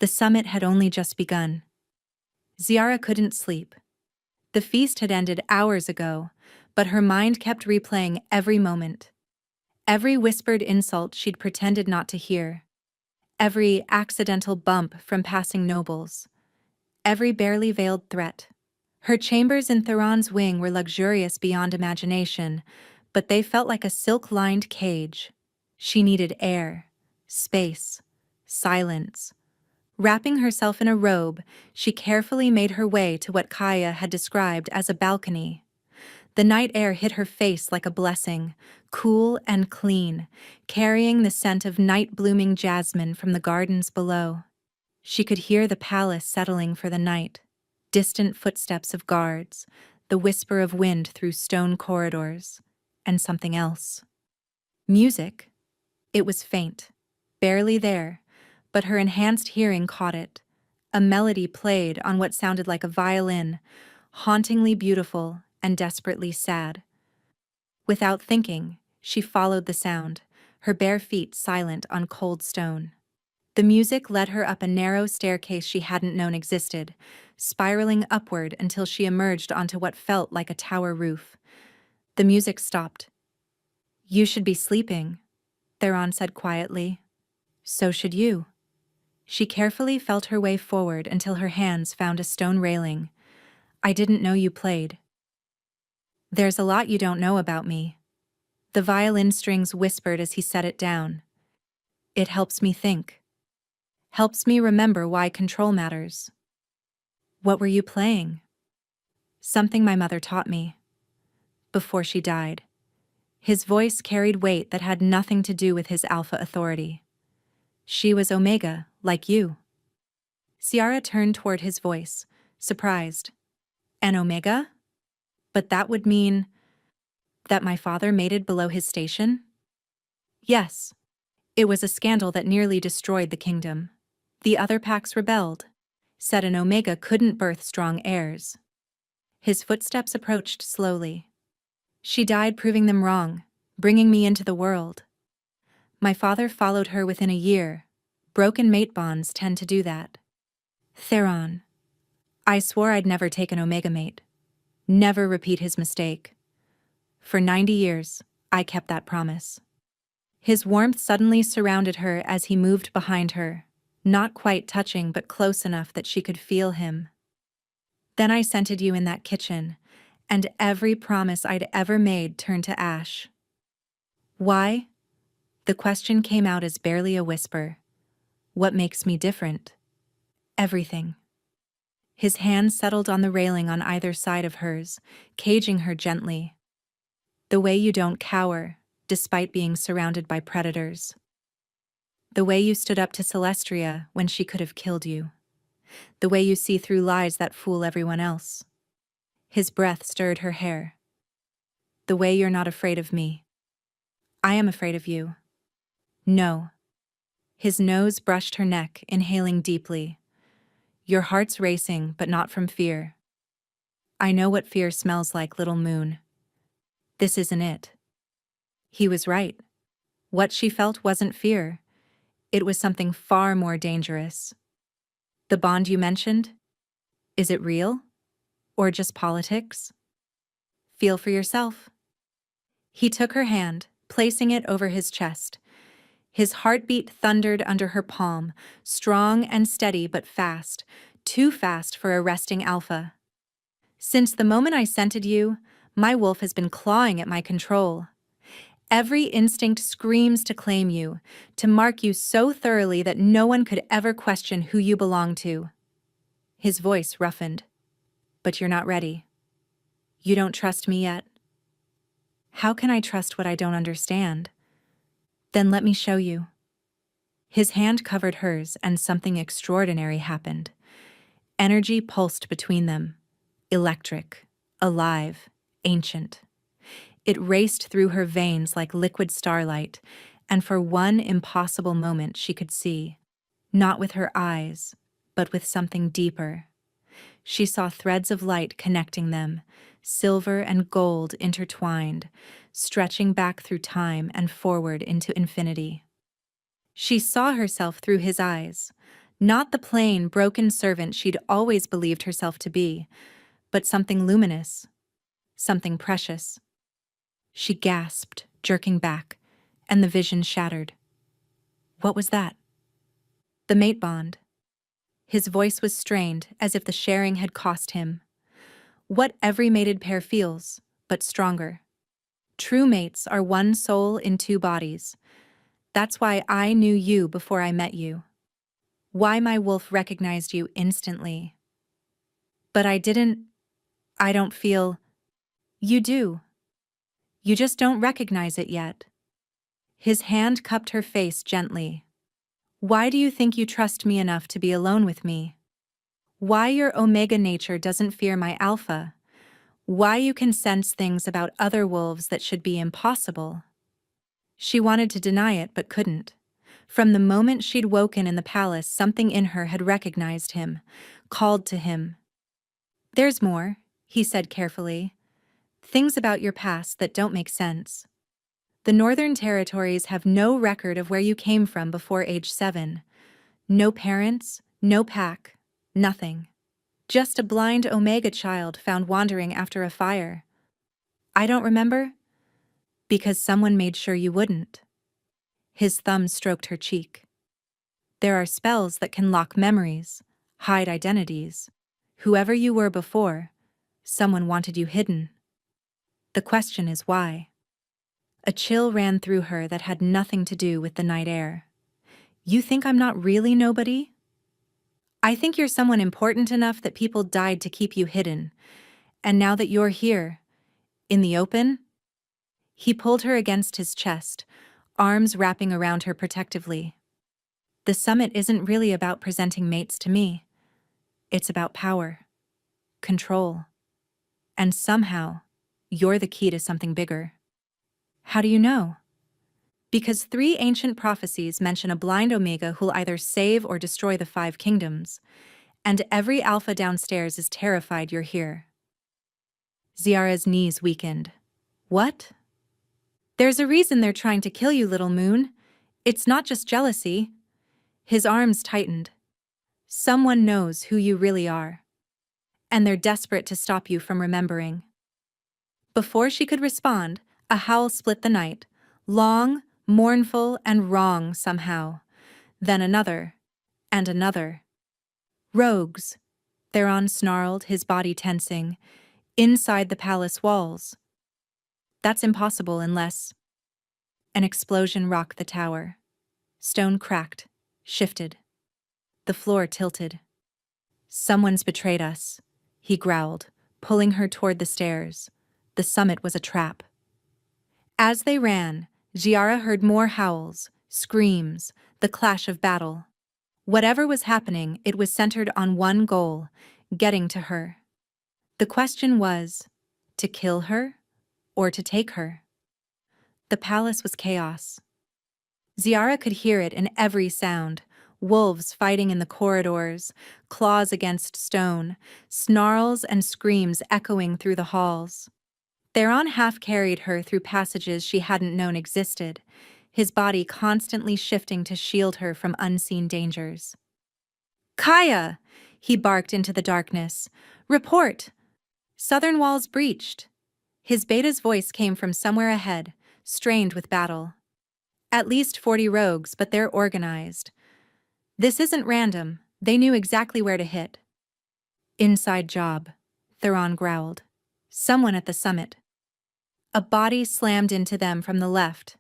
The summit had only just begun. Ziara couldn't sleep. The feast had ended hours ago, but her mind kept replaying every moment. Every whispered insult she'd pretended not to hear. Every accidental bump from passing nobles. Every barely veiled threat. Her chambers in Theron's wing were luxurious beyond imagination, but they felt like a silk-lined cage. She needed air, space, silence. Wrapping herself in a robe, she carefully made her way to what Kaya had described as a balcony. The night air hit her face like a blessing, cool and clean, carrying the scent of night-blooming jasmine from the gardens below. She could hear the palace settling for the night, distant footsteps of guards, the whisper of wind through stone corridors, and something else. Music. It was faint, barely there, but her enhanced hearing caught it. A melody played on what sounded like a violin, hauntingly beautiful and desperately sad. Without thinking, she followed the sound, her bare feet silent on cold stone. The music led her up a narrow staircase she hadn't known existed, spiraling upward until she emerged onto what felt like a tower roof. The music stopped. "You should be sleeping," Theron said quietly. "So should you." She carefully felt her way forward until her hands found a stone railing. "I didn't know you played." "There's a lot you don't know about me," the violin strings whispered as he set it down. "It helps me think. Helps me remember why control matters." "What were you playing?" "Something my mother taught me. Before she died." His voice carried weight that had nothing to do with his alpha authority. "She was Omega, like you." Ciara turned toward his voice, surprised. "An Omega? But that would mean that my father mated below his station?" "Yes. It was a scandal that nearly destroyed the kingdom. The other packs rebelled, said an Omega couldn't birth strong heirs." His footsteps approached slowly. "She died proving them wrong, bringing me into the world. My father followed her within a year. Broken mate bonds tend to do that." "Theron. I swore I'd never take an Omega mate. Never repeat his mistake. For 90 years, I kept that promise." His warmth suddenly surrounded her as he moved behind her, not quite touching but close enough that she could feel him. "Then I scented you in that kitchen, and every promise I'd ever made turned to ash." "Why?" The question came out as barely a whisper. "What makes me different?" "Everything." His hand settled on the railing on either side of hers, caging her gently. "The way you don't cower, despite being surrounded by predators. The way you stood up to Celestria when she could have killed you. The way you see through lies that fool everyone else." His breath stirred her hair. "The way you're not afraid of me." "I am afraid of you." "No." His nose brushed her neck, inhaling deeply. "Your heart's racing, but not from fear." "I know what fear smells like, little moon. This isn't it." He was right. What she felt wasn't fear. It was something far more dangerous. "The bond you mentioned? Is it real? Or just politics?" "Feel for yourself." He took her hand, placing it over his chest. His heartbeat thundered under her palm, strong and steady but fast, too fast for a resting alpha. "Since the moment I scented you, my wolf has been clawing at my control. Every instinct screams to claim you, to mark you so thoroughly that no one could ever question who you belong to." His voice roughened. "But you're not ready. You don't trust me yet." "How can I trust what I don't understand?" "Then let me show you." His hand covered hers, and something extraordinary happened. Energy pulsed between them, electric, alive, ancient. It raced through her veins like liquid starlight, and for one impossible moment she could see, not with her eyes, but with something deeper. She saw threads of light connecting them, silver and gold intertwined, stretching back through time and forward into infinity. She saw herself through his eyes, not the plain, broken servant she'd always believed herself to be, but something luminous, something precious. She gasped, jerking back, and the vision shattered. What was that? The mate bond. His voice was strained, as if the sharing had cost him. What every mated pair feels, but stronger. True mates are one soul in two bodies. That's why I knew you before I met you. Why my wolf recognized you instantly. But I don't feel. You do. You just don't recognize it yet. His hand cupped her face gently. Why do you think you trust me enough to be alone with me? Why your omega nature doesn't fear my alpha? Why you can sense things about other wolves that should be impossible? She wanted to deny it but couldn't. From the moment she'd woken in the palace, something in her had recognized him, called to him. There's more, he said carefully. Things about your past that don't make sense. The Northern Territories have no record of where you came from before age 7. No parents, no pack, nothing. Just a blind Omega child found wandering after a fire. I don't remember? Because someone made sure you wouldn't. His thumb stroked her cheek. There are spells that can lock memories, hide identities. Whoever you were before, someone wanted you hidden. The question is why. A chill ran through her that had nothing to do with the night air. You think I'm not really nobody? I think you're someone important enough that people died to keep you hidden. And now that you're here, in the open? He pulled her against his chest, arms wrapping around her protectively. The summit isn't really about presenting mates to me. It's about power, control. And somehow, you're the key to something bigger. How do you know? Because 3 ancient prophecies mention a blind Omega who'll either save or destroy the 5 kingdoms, and every alpha downstairs is terrified you're here. Ziara's knees weakened. What? There's a reason they're trying to kill you, little moon. It's not just jealousy. His arms tightened. Someone knows who you really are. And they're desperate to stop you from remembering. Before she could respond, a howl split the night, long, mournful, and wrong somehow. Then another, and another. Rogues. Theron snarled, his body tensing. Inside the palace walls. That's impossible unless... An explosion rocked the tower. Stone cracked, shifted. The floor tilted. Someone's betrayed us, he growled, pulling her toward the stairs. The summit was a trap. As they ran, Ziara heard more howls, screams, the clash of battle. Whatever was happening, it was centered on one goal, getting to her. The question was, to kill her or to take her? The palace was chaos. Ziara could hear it in every sound, wolves fighting in the corridors, claws against stone, snarls and screams echoing through the halls. Theron half-carried her through passages she hadn't known existed, his body constantly shifting to shield her from unseen dangers. Kaya! He barked into the darkness. Report! Southern walls breached. His beta's voice came from somewhere ahead, strained with battle. At least 40 rogues, but they're organized. This isn't random. They knew exactly where to hit. Inside job, Theron growled. Someone at the summit. A body slammed into them from the left.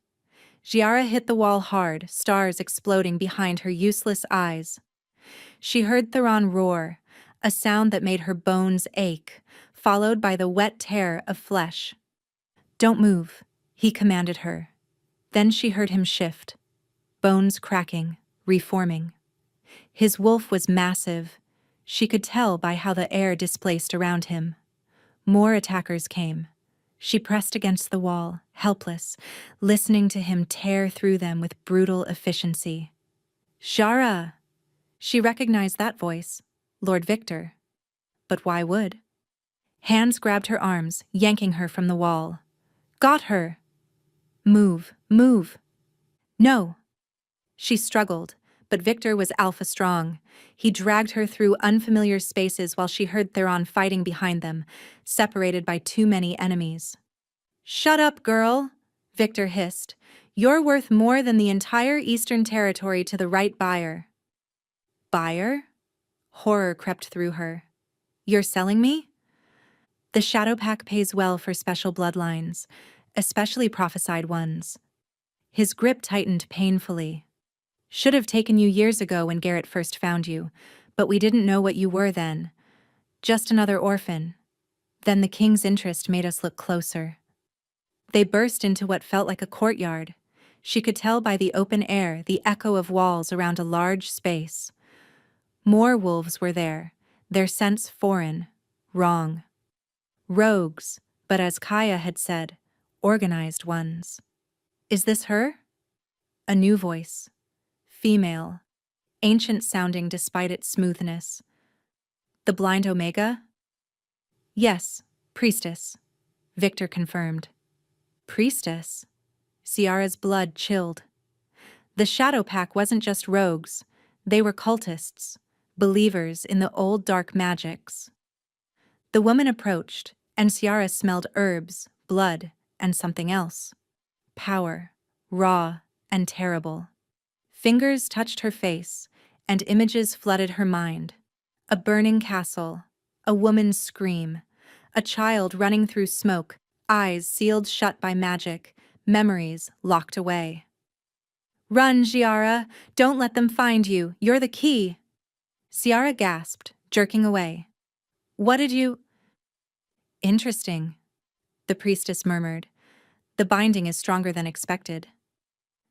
Ziara hit the wall hard, stars exploding behind her useless eyes. She heard Theron roar, a sound that made her bones ache, followed by the wet tear of flesh. Don't move, he commanded her. Then she heard him shift, bones cracking, reforming. His wolf was massive. She could tell by how the air displaced around him. More attackers came. She pressed against the wall, helpless, listening to him tear through them with brutal efficiency. Shara! She recognized that voice. Lord Victor. But why would? Hands grabbed her arms, yanking her from the wall. Got her! Move, move! No! She struggled, but Victor was alpha strong. He dragged her through unfamiliar spaces while she heard Theron fighting behind them, separated by too many enemies. Shut up, girl! Victor hissed. You're worth more than the entire Eastern Territory to the right buyer. Buyer? Horror crept through her. You're selling me? The Shadow Pack pays well for special bloodlines, especially prophesied ones. His grip tightened painfully. Should have taken you years ago when Garrett first found you, but we didn't know what you were then. Just another orphan. Then the king's interest made us look closer. They burst into what felt like a courtyard. She could tell by the open air, the echo of walls around a large space. More wolves were there, their scents foreign, wrong. Rogues, but as Kaya had said, organized ones. Is this her? A new voice. Female. Ancient sounding despite its smoothness. The blind Omega? Yes, priestess, Victor confirmed. Priestess? Ciara's blood chilled. The Shadow Pack wasn't just rogues, they were cultists, believers in the old dark magics. The woman approached, and Ciara smelled herbs, blood, and something else. Power, raw and terrible. Fingers touched her face, and images flooded her mind. A burning castle, a woman's scream, a child running through smoke, eyes sealed shut by magic, memories locked away. Run, Ciara! Don't let them find you! You're the key! Ciara gasped, jerking away. What did you— Interesting, the priestess murmured. The binding is stronger than expected.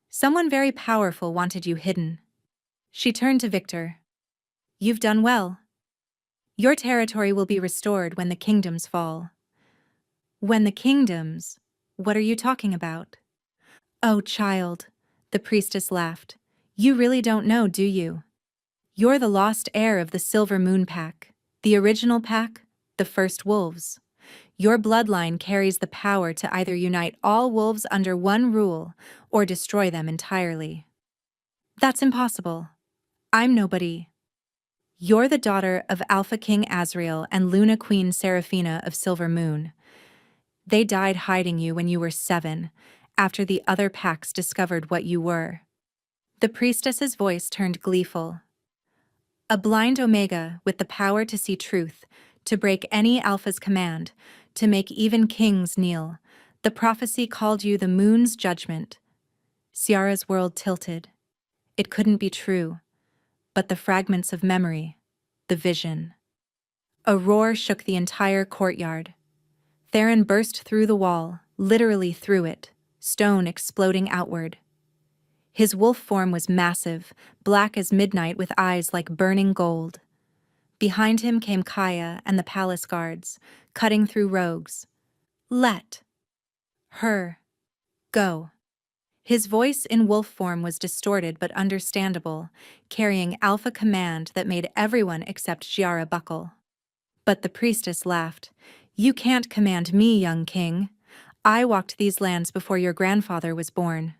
Someone very powerful wanted you hidden. She turned to Victor. You've done well. Your territory will be restored when the kingdoms fall. When the kingdoms? What are you talking about? Oh, child, the priestess laughed. You really don't know, do you? You're the lost heir of the Silver Moon Pack, the original pack, the first wolves. Your bloodline carries the power to either unite all wolves under one rule or destroy them entirely. That's impossible. I'm nobody. You're the daughter of Alpha King Azrael and Luna Queen Seraphina of Silver Moon. They died hiding you when you were 7, after the other packs discovered what you were. The priestess's voice turned gleeful. A blind Omega with the power to see truth, to break any Alpha's command, to make even kings kneel. The prophecy called you the moon's judgment. Ciara's world tilted. It couldn't be true. But the fragments of memory, the vision. A roar shook the entire courtyard. Theron burst through the wall, literally through it, stone exploding outward. His wolf form was massive, black as midnight with eyes like burning gold. Behind him came Kaya and the palace guards, cutting through rogues. Let her go. His voice in wolf form was distorted but understandable, carrying alpha command that made everyone except Ciara buckle. But the priestess laughed. You can't command me, young king. I walked these lands before your grandfather was born.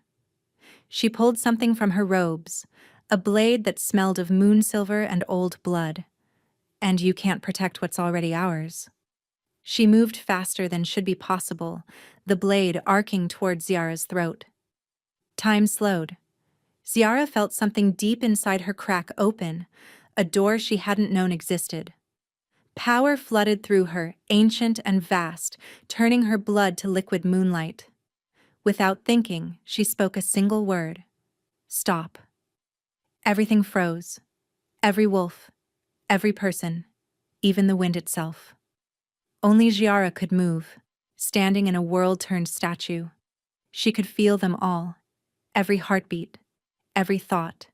She pulled something from her robes, a blade that smelled of moon silver and old blood. And you can't protect what's already ours. She moved faster than should be possible, the blade arcing toward Ciara's throat. Time slowed. Ciara felt something deep inside her crack open, a door she hadn't known existed. Power flooded through her, ancient and vast, turning her blood to liquid moonlight. Without thinking, she spoke a single word. Stop. Everything froze. Every wolf. Every person. Even the wind itself. Only Ciara could move, standing in a world-turned statue. She could feel them all. Every heartbeat, every thought,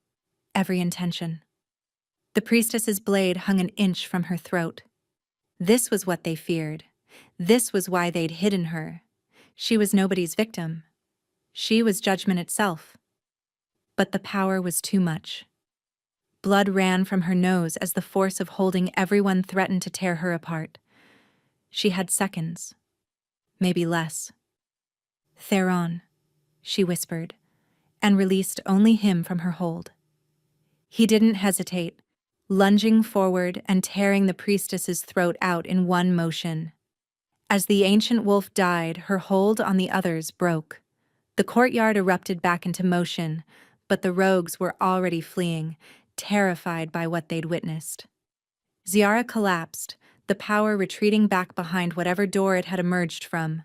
every intention. The priestess's blade hung an inch from her throat. This was what they feared. This was why they'd hidden her. She was nobody's victim. She was judgment itself. But the power was too much. Blood ran from her nose as the force of holding everyone threatened to tear her apart. She had seconds. Maybe less. "Theron," she whispered, and released only him from her hold. He didn't hesitate, lunging forward and tearing the priestess's throat out in one motion. As the ancient wolf died, her hold on the others broke. The courtyard erupted back into motion, but the rogues were already fleeing, terrified by what they'd witnessed. Ziara collapsed, the power retreating back behind whatever door it had emerged from.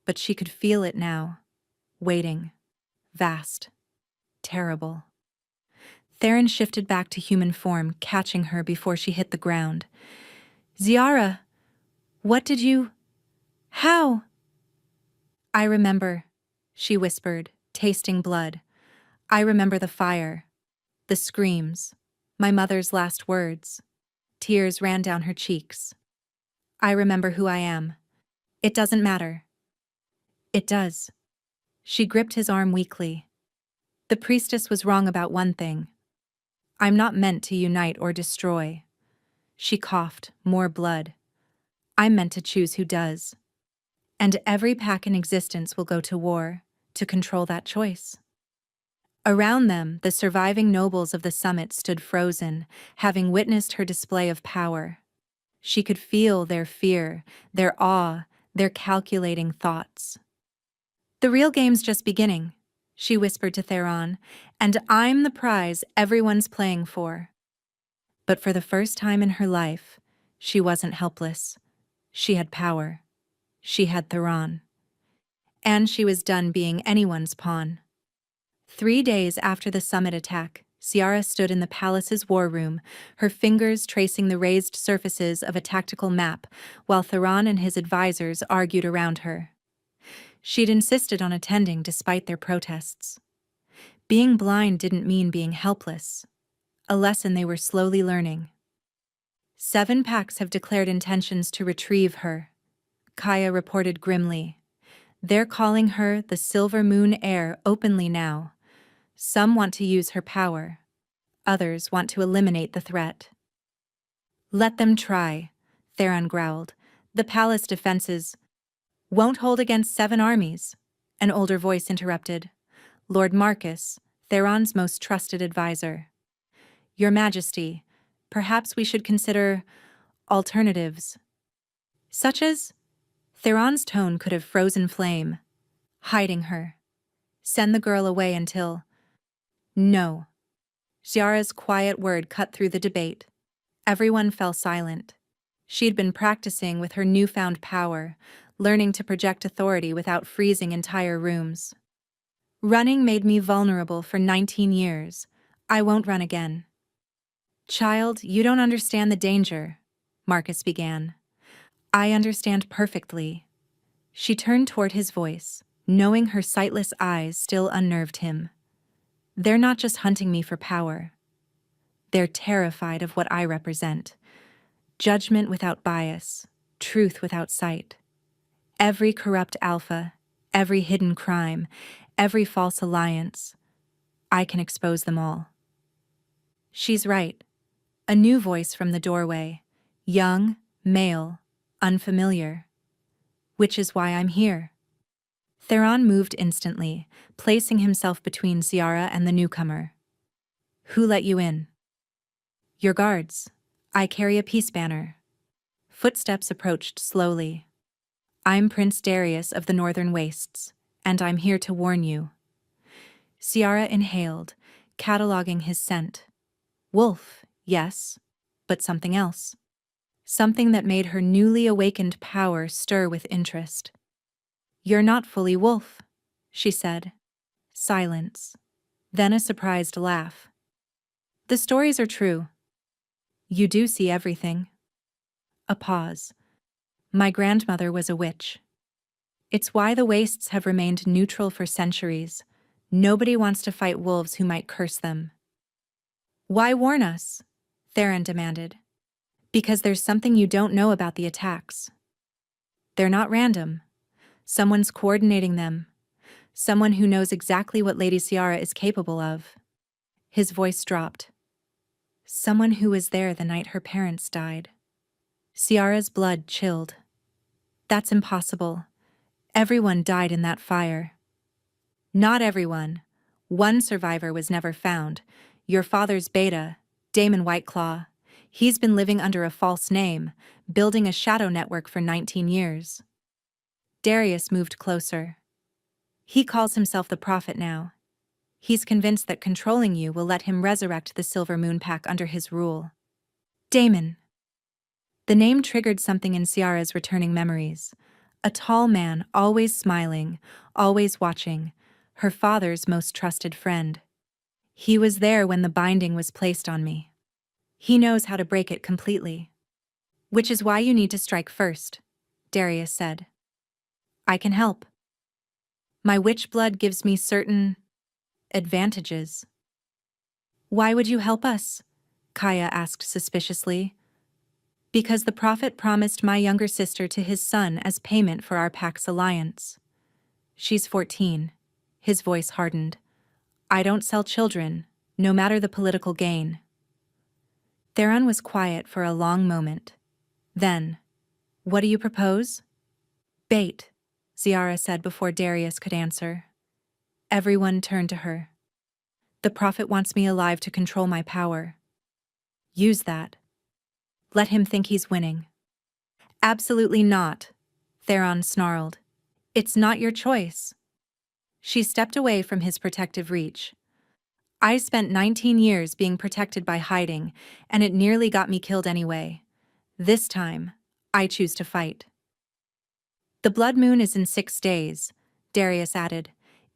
But she could feel it now, waiting, vast, terrible. Theron shifted back to human form, catching her before she hit the ground. "Ziara, what did you... how?" "I remember," she whispered, tasting blood. "I remember the fire, the screams, my mother's last words." Tears ran down her cheeks. "I remember who I am. It doesn't matter." "It does." She gripped his arm weakly. "The priestess was wrong about one thing. I'm not meant to unite or destroy." She coughed, more blood. "I'm meant to choose who does. And every pack in existence will go to war to control that choice." Around them, the surviving nobles of the summit stood frozen, having witnessed her display of power. She could feel their fear, their awe, their calculating thoughts. "The real game's just beginning," she whispered to Theron, "and I'm the prize everyone's playing for." But for the first time in her life, she wasn't helpless. She had power. She had Theron. And she was done being anyone's pawn. 3 days after the summit attack, Ciara stood in the palace's war room, her fingers tracing the raised surfaces of a tactical map, while Theron and his advisors argued around her. She'd insisted on attending despite their protests. Being blind didn't mean being helpless, a lesson they were slowly learning. 7 packs have declared intentions to retrieve her, Kaya reported grimly. They're calling her the Silver Moon Heir openly now. Some want to use her power. Others want to eliminate the threat. "Let them try," Theron growled. "The palace defenses won't hold against 7 armies." An older voice interrupted. Lord Marcus, Theron's most trusted advisor. "Your Majesty, perhaps we should consider alternatives." "Such as?" Theron's tone could have frozen flame. "Hiding her. Send the girl away until..." "No." Ciara's quiet word cut through the debate. Everyone fell silent. She'd been practicing with her newfound power, learning to project authority without freezing entire rooms. "Running made me vulnerable for 19 years. I won't run again." "Child, you don't understand the danger," Marcus began. "I understand perfectly." She turned toward his voice, knowing her sightless eyes still unnerved him. "They're not just hunting me for power. They're terrified of what I represent. Judgment without bias, truth without sight. Every corrupt alpha, every hidden crime, every false alliance. I can expose them all." "She's right." A new voice from the doorway. Young, male, unfamiliar. "Which is why I'm here." Theron moved instantly, placing himself between Ciara and the newcomer. "Who let you in?" "Your guards. I carry a peace banner." Footsteps approached slowly. "I'm Prince Darius of the Northern Wastes, and I'm here to warn you." Ciara inhaled, cataloging his scent. Wolf, yes, but something else. Something that made her newly awakened power stir with interest. "You're not fully wolf," she said. Silence. Then a surprised laugh. "The stories are true. You do see everything." A pause. "My grandmother was a witch. It's why the Wastes have remained neutral for centuries. Nobody wants to fight wolves who might curse them." Why warn us? Theron demanded. Because there's something you don't know about the attacks. They're not random. Someone's coordinating them. Someone who knows exactly what Lady Ciara is capable of. His voice dropped. Someone who was there the night her parents died. Ciara's blood chilled. That's impossible. Everyone died in that fire. Not everyone. One survivor was never found. Your father's beta, Damon Whiteclaw. He's been living under a false name, building a shadow network for 19 years. Darius moved closer. He calls himself the Prophet now. He's convinced that controlling you will let him resurrect the Silver Moon Pack under his rule. Damon. The name triggered something in Ciara's returning memories. A tall man, always smiling, always watching, her father's most trusted friend. He was there when the binding was placed on me. He knows how to break it completely. Which is why you need to strike first, Darius said. I can help. My witch blood gives me certain advantages. Why would you help us? Kaya asked suspiciously. Because the Prophet promised my younger sister to his son as payment for our pack's alliance. She's 14. His voice hardened. I don't sell children, no matter the political gain. Theron was quiet for a long moment. Then, what do you propose? Bait, Ciara said before Darius could answer. Everyone turned to her. The Prophet wants me alive to control my power. Use that. Let him think he's winning. Absolutely not, Theron snarled. It's not your choice. She stepped away from his protective reach. I spent 19 years being protected by hiding, and it nearly got me killed anyway. This time, I choose to fight. The blood moon is in 6 days, Darius added.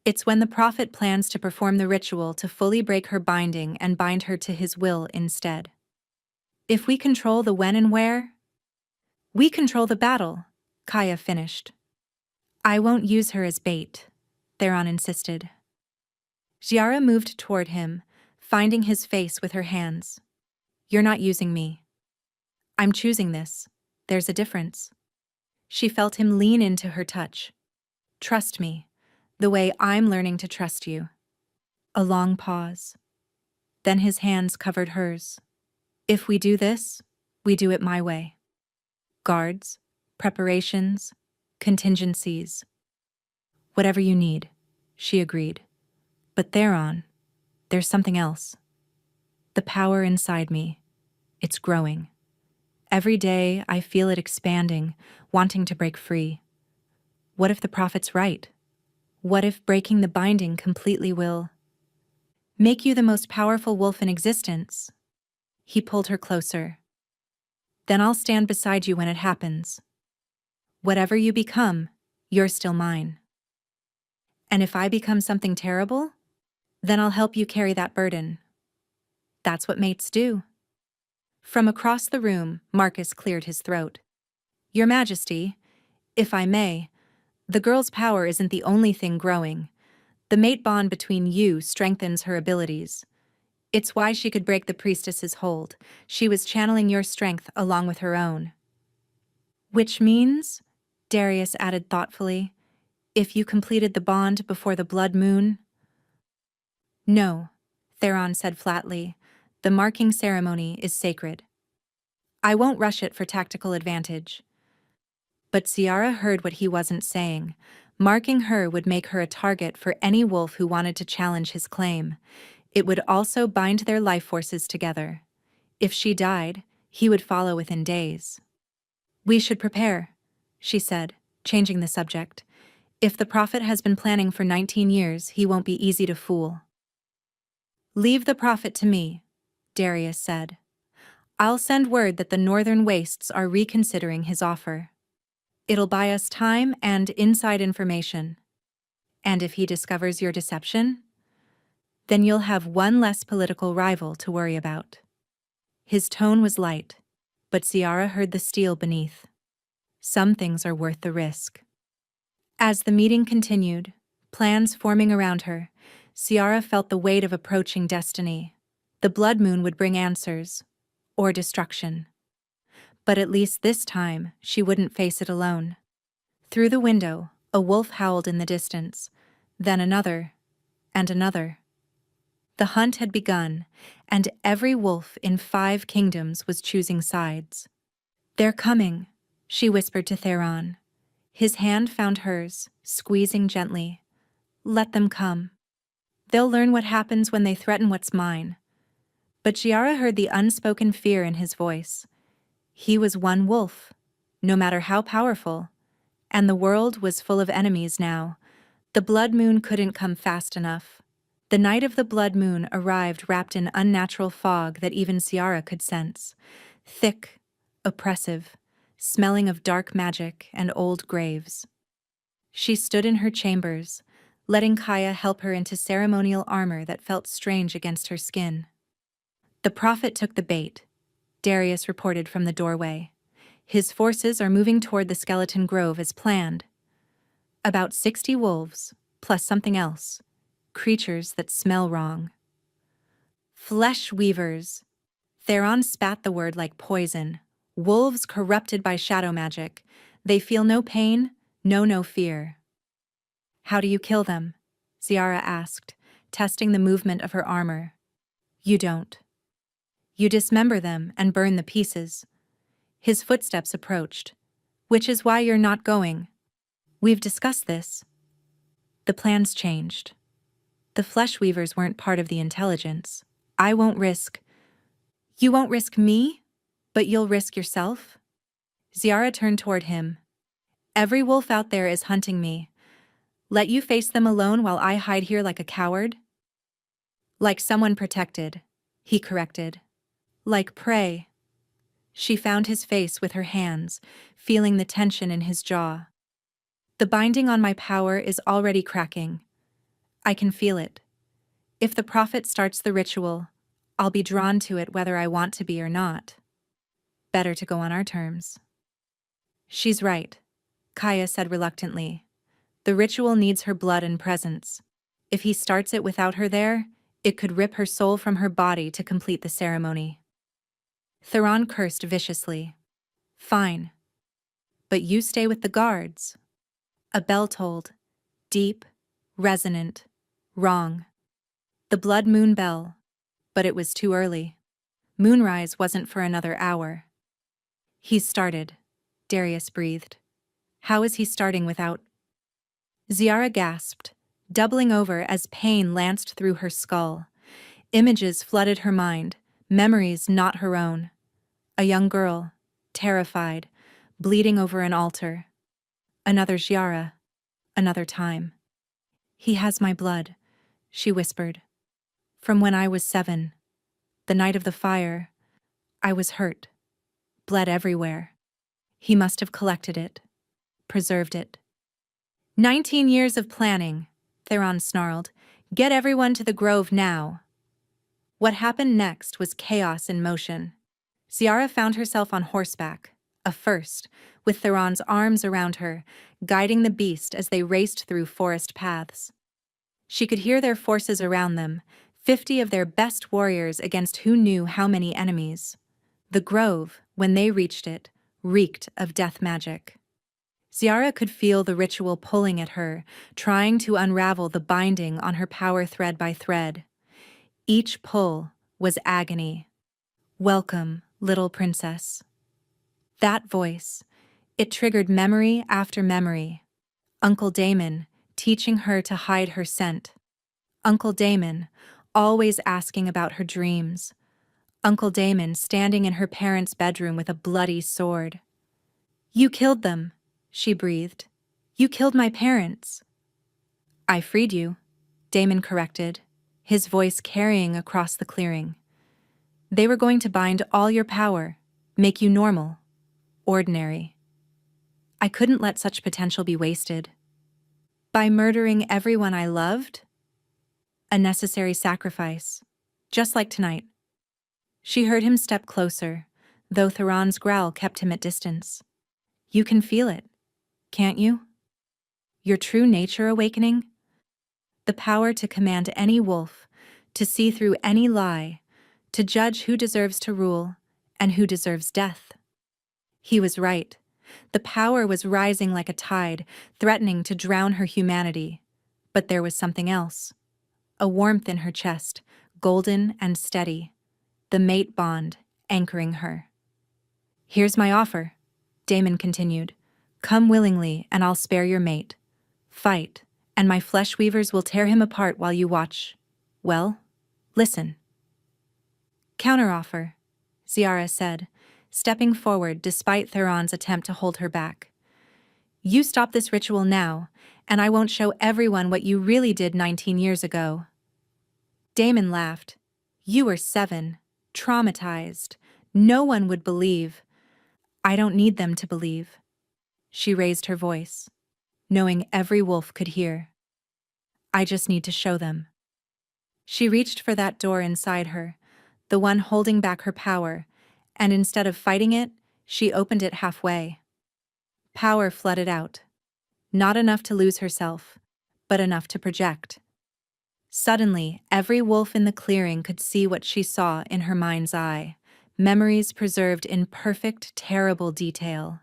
It's when the Prophet plans to perform the ritual to fully break her binding and bind her to his will instead. If we control the when and where, we control the battle, Kaya finished. I won't use her as bait, Theron insisted. Ciara moved toward him, finding his face with her hands. You're not using me. I'm choosing this. There's a difference. She felt him lean into her touch. Trust me, the way I'm learning to trust you. A long pause. Then his hands covered hers. If we do this, we do it my way. Guards, preparations, contingencies. Whatever you need, she agreed. But there's something else. The power inside me, it's growing. Every day I feel it expanding, wanting to break free. What if the Prophet's right? What if breaking the binding completely will make you the most powerful wolf in existence? He pulled her closer. Then I'll stand beside you when it happens. Whatever you become, you're still mine. And if I become something terrible, then I'll help you carry that burden. That's what mates do. From across the room, Marcus cleared his throat. Your Majesty, if I may, the girl's power isn't the only thing growing. The mate bond between you strengthens her abilities. It's why she could break the priestess's hold. She was channeling your strength along with her own. Which means, Darius added thoughtfully, if you completed the bond before the blood moon? No, Theron said flatly. The marking ceremony is sacred. I won't rush it for tactical advantage. But Ciara heard what he wasn't saying. Marking her would make her a target for any wolf who wanted to challenge his claim. It would also bind their life forces together. If she died, he would follow within days. We should prepare, she said, changing the subject. If the Prophet has been planning for 19 years, he won't be easy to fool. Leave the Prophet to me, Darius said. I'll send word that the Northern Wastes are reconsidering his offer. It'll buy us time and inside information. And if he discovers your deception, then you'll have one less political rival to worry about. His tone was light, but Ciara heard the steel beneath. Some things are worth the risk. As the meeting continued, plans forming around her, Ciara felt the weight of approaching destiny. The blood moon would bring answers, or destruction. But at least this time, she wouldn't face it alone. Through the window, a wolf howled in the distance, then another, and another. The hunt had begun, and every wolf in 5 kingdoms was choosing sides. "They're coming," she whispered to Theron. His hand found hers, squeezing gently. "Let them come. They'll learn what happens when they threaten what's mine." But Giara heard the unspoken fear in his voice. He was one wolf, no matter how powerful, and the world was full of enemies now. The blood moon couldn't come fast enough. The night of the blood moon arrived wrapped in unnatural fog that even Ciara could sense. Thick, oppressive, smelling of dark magic and old graves. She stood in her chambers, letting Kaya help her into ceremonial armor that felt strange against her skin. "The prophet took the bait," Darius reported from the doorway. "His forces are moving toward the skeleton grove as planned. About 60 wolves, plus something else. Creatures that smell wrong." "Flesh weavers." Theron spat the word like poison. "Wolves corrupted by shadow magic. They feel no pain, no fear." "How do you kill them?" Ciara asked, testing the movement of her armor. "You don't. You dismember them and burn the pieces." His footsteps approached. "Which is why you're not going. We've discussed this." The plans changed. The flesh weavers weren't part of the intelligence. "I won't risk." "You won't risk me? But you'll risk yourself?" Ciara turned toward him. "Every wolf out there is hunting me. Let you face them alone while I hide here like a coward?" "Like someone protected," he corrected. "Like prey." She found his face with her hands, feeling the tension in his jaw. "The binding on my power is already cracking. I can feel it. If the prophet starts the ritual, I'll be drawn to it whether I want to be or not. Better to go on our terms." "She's right," Kaya said reluctantly. "The ritual needs her blood and presence. If he starts it without her there, it could rip her soul from her body to complete the ceremony." Theron cursed viciously. "Fine. But you stay with the guards." A bell tolled. Deep, resonant, wrong. The blood moon bell. But it was too early. Moonrise wasn't for another hour. "He's started," Darius breathed. "How is he starting without—" Ciara gasped, doubling over as pain lanced through her skull. Images flooded her mind, memories not her own. A young girl, terrified, bleeding over an altar. Another Ciara, another time. "He has my blood," she whispered. "From when I was 7. The night of the fire. I was hurt. Bled everywhere. He must have collected it. Preserved it." 19 years of planning," Theron snarled. "Get everyone to the grove now." What happened next was chaos in motion. Ciara found herself on horseback, a first, with Theron's arms around her, guiding the beast as they raced through forest paths. She could hear their forces around them, 50 of their best warriors against who knew how many enemies. The grove, when they reached it, reeked of death magic. Ciara could feel the ritual pulling at her, trying to unravel the binding on her power thread by thread. Each pull was agony. "Welcome, little princess." That voice, it triggered memory after memory. Uncle Damon, teaching her to hide her scent. Uncle Damon, always asking about her dreams. Uncle Damon standing in her parents' bedroom with a bloody sword. "You killed them," she breathed. "You killed my parents." "I freed you," Damon corrected, his voice carrying across the clearing. "They were going to bind all your power, make you normal, ordinary. I couldn't let such potential be wasted. By murdering everyone I loved? A necessary sacrifice, just like tonight." She heard him step closer, though Theron's growl kept him at distance. "You can feel it, can't you? Your true nature awakening? The power to command any wolf, to see through any lie, to judge who deserves to rule and who deserves death. He was right. The power was rising like a tide, threatening to drown her humanity. But there was something else. A warmth in her chest, golden and steady. The mate bond anchoring her. "Here's my offer," Damon continued. "Come willingly, and I'll spare your mate. Fight, and my flesh weavers will tear him apart while you watch. Well, listen." "Counteroffer," Ziara said, stepping forward despite Theron's attempt to hold her back. "You stop this ritual now, and I won't show everyone what you really did 19 years ago." Damon laughed. "You were 7, traumatized. No one would believe." "I don't need them to believe." She raised her voice, knowing every wolf could hear. "I just need to show them." She reached for that door inside her, the one holding back her power, and instead of fighting it, she opened it halfway. Power flooded out. Not enough to lose herself, but enough to project. Suddenly, every wolf in the clearing could see what she saw in her mind's eye, memories preserved in perfect, terrible detail.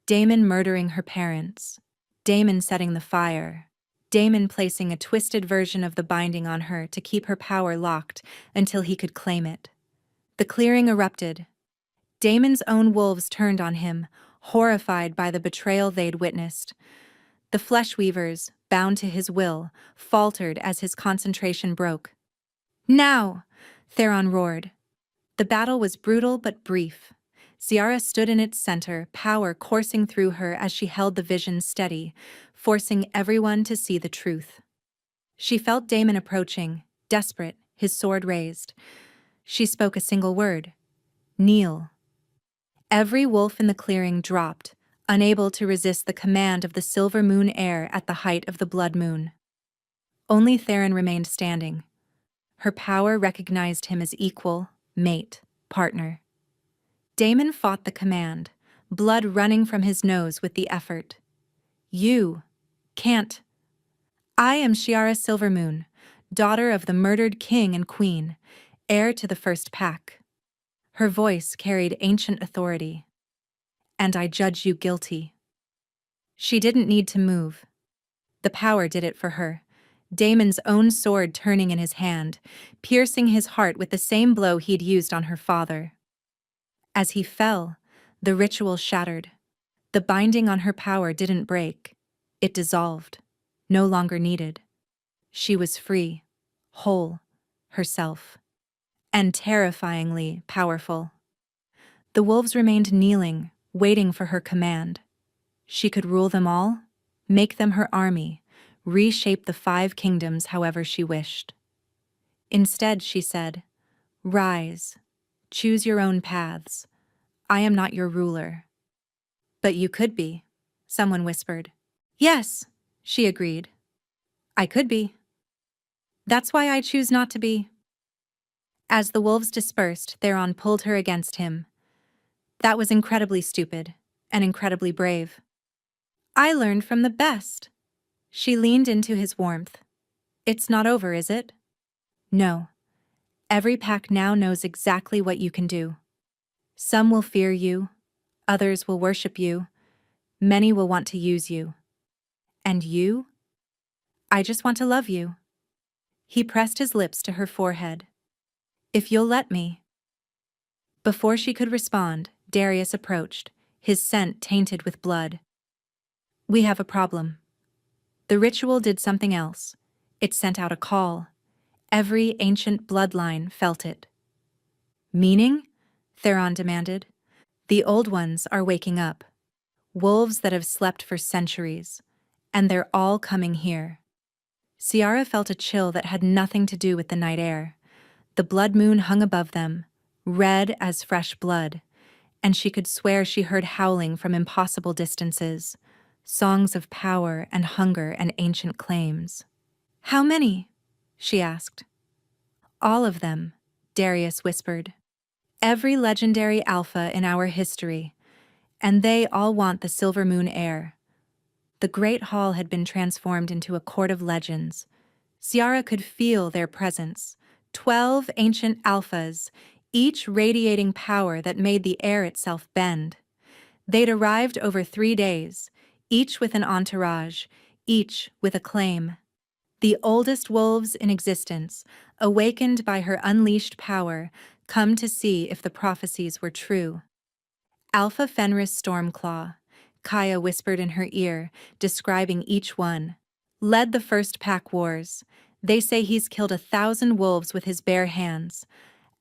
Damon murdering her parents. Damon setting the fire. Damon placing a twisted version of the binding on her to keep her power locked until he could claim it. The clearing erupted. Damon's own wolves turned on him, horrified by the betrayal they'd witnessed. The flesh weavers, bound to his will, faltered as his concentration broke. "Now!" Theron roared. The battle was brutal but brief. Ziara stood in its center, power coursing through her as she held the vision steady, forcing everyone to see the truth. She felt Damon approaching, desperate, his sword raised. She spoke a single word: "Kneel." Every wolf in the clearing dropped, unable to resist the command of the silver moon heir at the height of the blood moon. Only Theron remained standing. Her power recognized him as equal, mate, partner. Damon fought the command, blood running from his nose with the effort. "You can't." "I am Shiara Silvermoon, daughter of the murdered king and queen, heir to the first pack." Her voice carried ancient authority. "And I judge you guilty." She didn't need to move. The power did it for her, Damon's own sword turning in his hand, piercing his heart with the same blow he'd used on her father. As he fell, the ritual shattered. The binding on her power didn't break. It dissolved, no longer needed. She was free, whole, herself, and terrifyingly powerful. The wolves remained kneeling, waiting for her command. She could rule them all, make them her army, reshape the 5 kingdoms however she wished. Instead, she said, "Rise, choose your own paths. I am not your ruler." "But you could be," someone whispered. "Yes," she agreed. "I could be. That's why I choose not to be." As the wolves dispersed, Theron pulled her against him. "That was incredibly stupid, and incredibly brave." "I learned from the best." She leaned into his warmth. "It's not over, is it?" "No. Every pack now knows exactly what you can do. Some will fear you, others will worship you, many will want to use you. And you? I just want to love you." He pressed his lips to her forehead. "If you'll let me." Before she could respond, Darius approached, his scent tainted with blood. "We have a problem." The ritual did something else. It sent out a call. Every ancient bloodline felt it. "Meaning?" Theron demanded. "The old ones are waking up. Wolves that have slept for centuries. And they're all coming here." Ciara felt a chill that had nothing to do with the night air. The blood moon hung above them, red as fresh blood, and she could swear she heard howling from impossible distances, songs of power and hunger and ancient claims. "How many?" she asked. "All of them," Darius whispered. "Every legendary alpha in our history, and they all want the Silver Moon heir." The great hall had been transformed into a court of legends. Ciara could feel their presence, 12 ancient alphas, each radiating power that made the air itself bend. They'd arrived over 3 days, each with an entourage, each with a claim. The oldest wolves in existence, awakened by her unleashed power, come to see if the prophecies were true. Alpha Fenris Stormclaw, Kaya whispered in her ear, describing each one. Led the first pack wars. They say he's killed 1,000 wolves with his bare hands.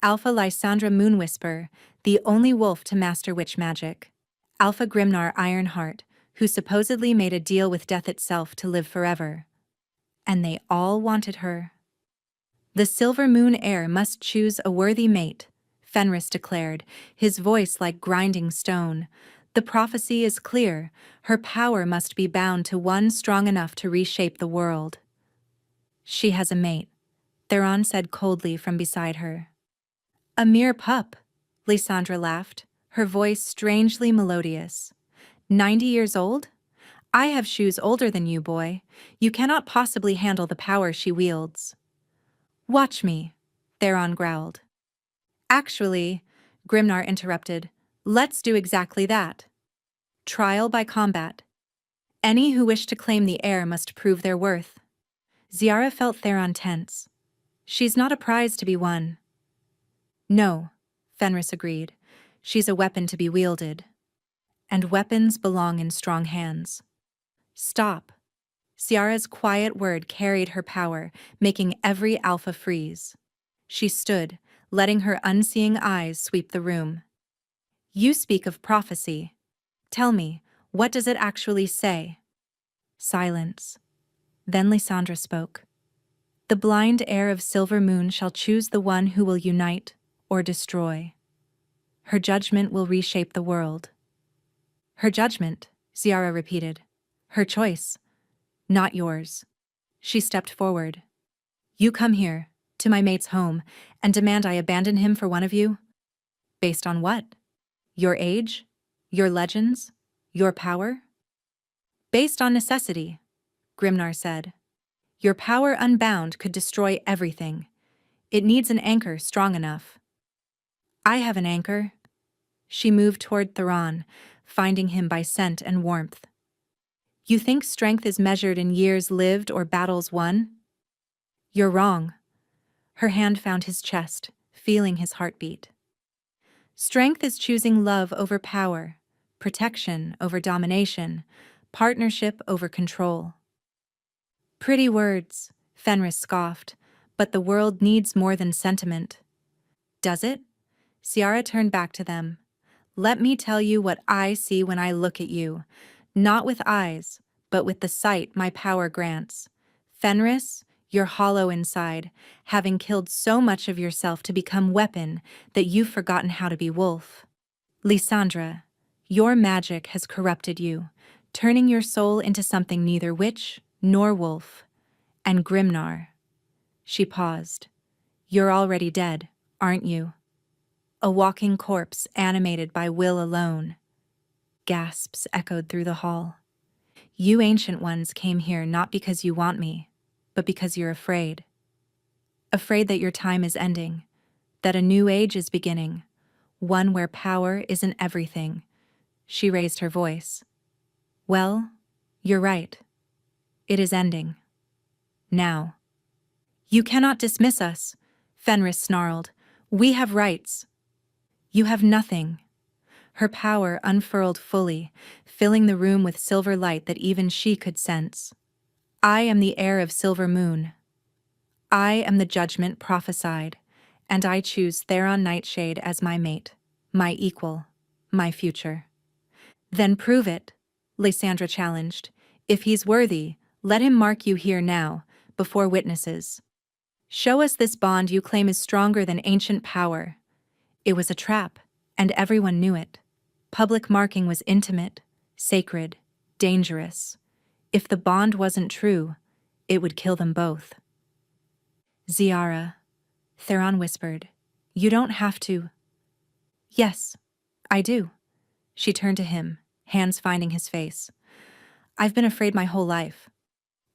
Alpha Lysandra Moonwhisper, the only wolf to master witch magic. Alpha Grimnar Ironheart, who supposedly made a deal with death itself to live forever. And they all wanted her. The Silver Moon heir must choose a worthy mate, Fenris declared, his voice like grinding stone. The prophecy is clear, her power must be bound to one strong enough to reshape the world. She has a mate, Theron said coldly from beside her. A mere pup, Lysandra laughed, her voice strangely melodious. 90 years old? I have shoes older than you, boy. You cannot possibly handle the power she wields. Watch me, Theron growled. Actually, Grimnar interrupted, let's do exactly that. Trial by combat. Any who wish to claim the heir must prove their worth. Ziara felt Theron tense. She's not a prize to be won. No, Fenris agreed. She's a weapon to be wielded. And weapons belong in strong hands. Stop. Ciara's quiet word carried her power, making every alpha freeze. She stood, letting her unseeing eyes sweep the room. You speak of prophecy. Tell me, what does it actually say? Silence. Then Lysandra spoke. The blind heir of Silver Moon shall choose the one who will unite or destroy. Her judgment will reshape the world. Her judgment, Ziara repeated. Her choice, not yours. She stepped forward. You come here, to my mate's home, and demand I abandon him for one of you? Based on what? Your age? Your legends? Your power? Based on necessity, Grimnar said. Your power unbound could destroy everything. It needs an anchor strong enough. I have an anchor. She moved toward Theron, finding him by scent and warmth. You think strength is measured in years lived or battles won? You're wrong. Her hand found his chest, feeling his heartbeat. Strength is choosing love over power, protection over domination, partnership over control. Pretty words, Fenris scoffed, but the world needs more than sentiment. Does it? Ciara turned back to them. Let me tell you what I see when I look at you, not with eyes, but with the sight my power grants. Fenris, you're hollow inside, having killed so much of yourself to become weapon that you've forgotten how to be wolf. Lysandra, your magic has corrupted you, turning your soul into something neither witch nor wolf. And Grimnar. She paused. You're already dead, aren't you? A walking corpse animated by will alone. Gasps echoed through the hall. You ancient ones came here not because you want me, but because you're afraid. Afraid that your time is ending, that a new age is beginning, one where power isn't everything. She raised her voice. Well, you're right. It is ending. Now. You cannot dismiss us, Fenris snarled. We have rights. You have nothing. Her power unfurled fully, filling the room with silver light that even she could sense. I am the heir of Silver Moon. I am the judgment prophesied, and I choose Theron Nightshade as my mate, my equal, my future. Then prove it, Lysandra challenged. If he's worthy, let him mark you here now, before witnesses. Show us this bond you claim is stronger than ancient power. It was a trap, and everyone knew it. Public marking was intimate, sacred, dangerous. If the bond wasn't true, it would kill them both. Ziara, Theron whispered, you don't have to. Yes, I do. She turned to him, hands finding his face. I've been afraid my whole life.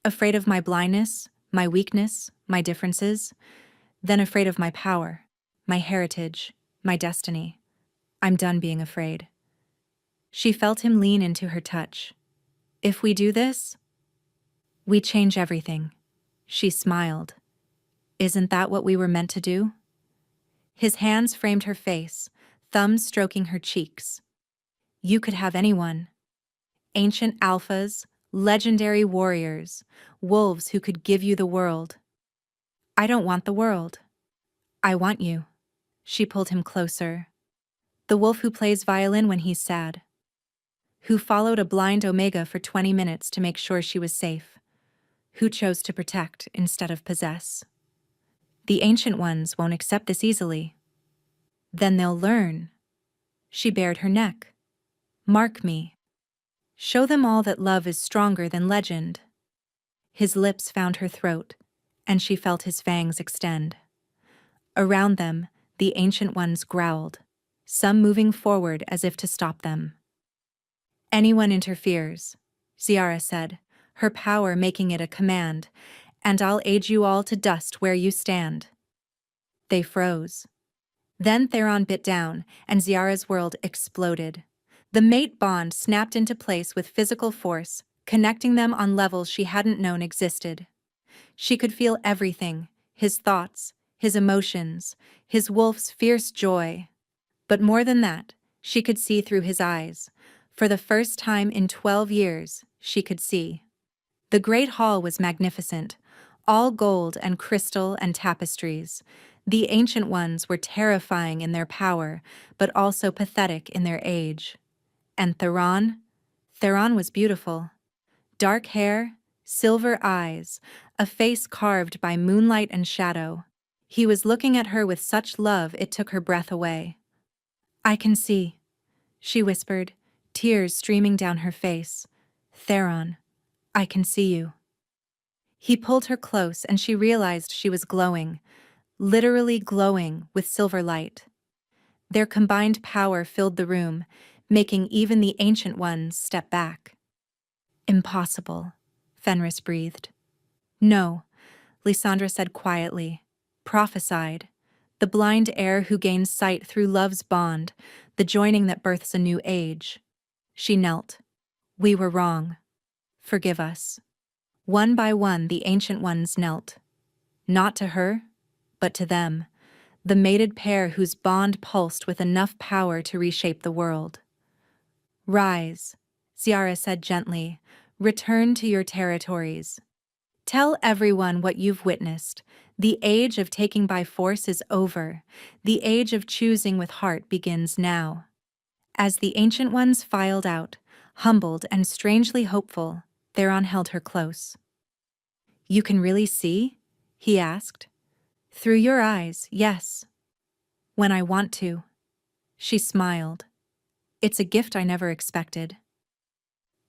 Afraid of my blindness, my weakness, my differences. then afraid of my power, my heritage, my destiny. I'm done being afraid. She felt him lean into her touch. If we do this, we change everything. She smiled. Isn't that what we were meant to do? His hands framed her face, thumbs stroking her cheeks. You could have anyone. Ancient alphas, legendary warriors, wolves who could give you the world. I don't want the world. I want you. She pulled him closer. The wolf who plays violin when he's sad. Who followed a blind Omega for 20 minutes to make sure she was safe. Who chose to protect instead of possess. The ancient ones won't accept this easily. Then they'll learn. She bared her neck. Mark me. Show them all that love is stronger than legend. His lips found her throat, and she felt his fangs extend. Around them, the ancient ones growled, some moving forward as if to stop them. Anyone interferes, Ziara said, her power making it a command, and I'll aid you all to dust where you stand. They froze. Then Theron bit down, and Ziara's world exploded. The mate bond snapped into place with physical force, connecting them on levels she hadn't known existed. She could feel everything, his thoughts, his emotions, his wolf's fierce joy. But more than that, she could see through his eyes. For the first time in 12 years, she could see. The great hall was magnificent, all gold and crystal and tapestries. The ancient ones were terrifying in their power, but also pathetic in their age. And Theron was beautiful. Dark hair, silver eyes, a face carved by moonlight and shadow. He was looking at her with such love it took her breath away. I can see, she whispered, tears streaming down her face. Theron, I can see you. He pulled her close and she realized she was glowing, literally glowing with silver light. Their combined power filled the room, making even the ancient ones step back. Impossible, Fenris breathed. No, Lysandra said quietly, prophesied. The blind heir who gains sight through love's bond, the joining that births a new age. She knelt. We were wrong. Forgive us. One by one the ancient ones knelt. Not to her, but to them, the mated pair whose bond pulsed with enough power to reshape the world. Rise, Ziara said gently. Return to your territories. Tell everyone what you've witnessed. The age of taking by force is over. The age of choosing with heart begins now. As the ancient ones filed out, humbled and strangely hopeful, Theron held her close. You can really see? He asked. Through your eyes, yes. When I want to. She smiled. It's a gift I never expected.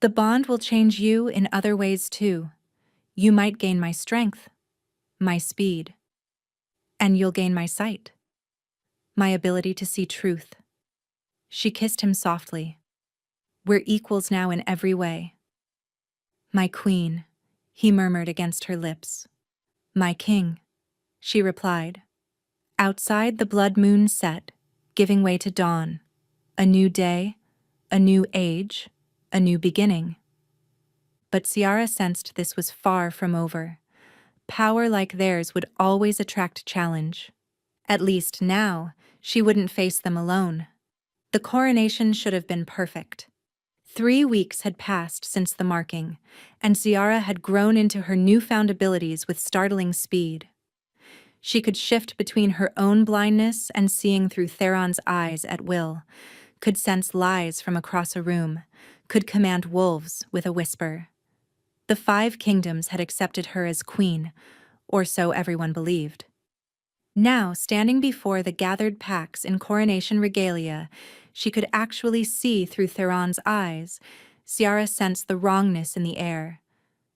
The bond will change you in other ways too. You might gain my strength, my speed, and you'll gain my sight, my ability to see truth. She kissed him softly. We're equals now in every way. My queen, he murmured against her lips. My king, she replied. Outside the blood moon set, giving way to dawn. A new day, a new age, a new beginning. But Ciara sensed this was far from over. Power like theirs would always attract challenge. At least now, she wouldn't face them alone. The coronation should have been perfect. 3 weeks had passed since the marking, and Ciara had grown into her newfound abilities with startling speed. She could shift between her own blindness and seeing through Theron's eyes at will, could sense lies from across a room, could command wolves with a whisper. The 5 kingdoms had accepted her as queen, or so everyone believed. Now, standing before the gathered packs in coronation regalia, she could actually see through Theron's eyes. Ciara sensed the wrongness in the air.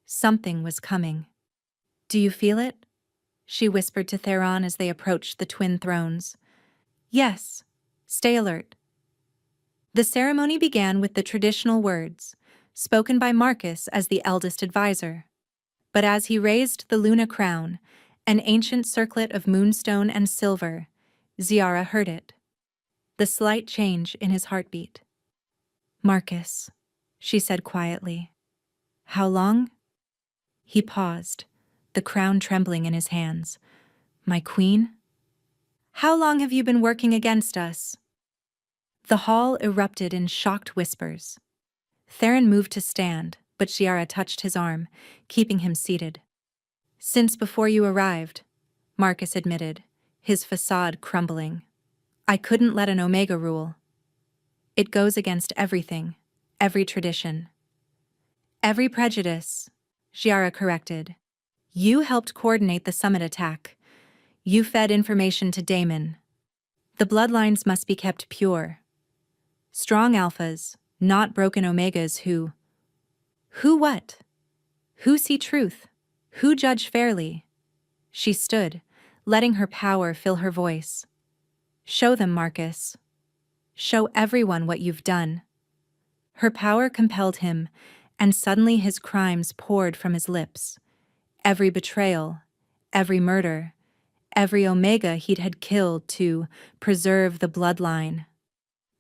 Something was coming. Do you feel it? She whispered to Theron as they approached the twin thrones. Yes. Stay alert. The ceremony began with the traditional words, spoken by Marcus as the eldest advisor. But as he raised the Luna crown, An ancient circlet of moonstone and silver. Ziara heard it. The slight change in his heartbeat. "Marcus," she said quietly. "How long?" He paused, the crown trembling in his hands. "My queen?" "How long have you been working against us?" The hall erupted in shocked whispers. Theron moved to stand, but Ziara touched his arm, keeping him seated. "Since before you arrived," Marcus admitted, his facade crumbling. "I couldn't let an Omega rule. It goes against everything, every tradition." "Every prejudice," Ziara corrected. "You helped coordinate the summit attack. You fed information to Damon. The bloodlines must be kept pure. Strong alphas, not broken Omegas who... Who what? Who see truth? Who judge fairly?" She stood, letting her power fill her voice. "Show them, Marcus. Show everyone what you've done." Her power compelled him, and suddenly his crimes poured from his lips. Every betrayal, every murder, every Omega he'd had killed to preserve the bloodline.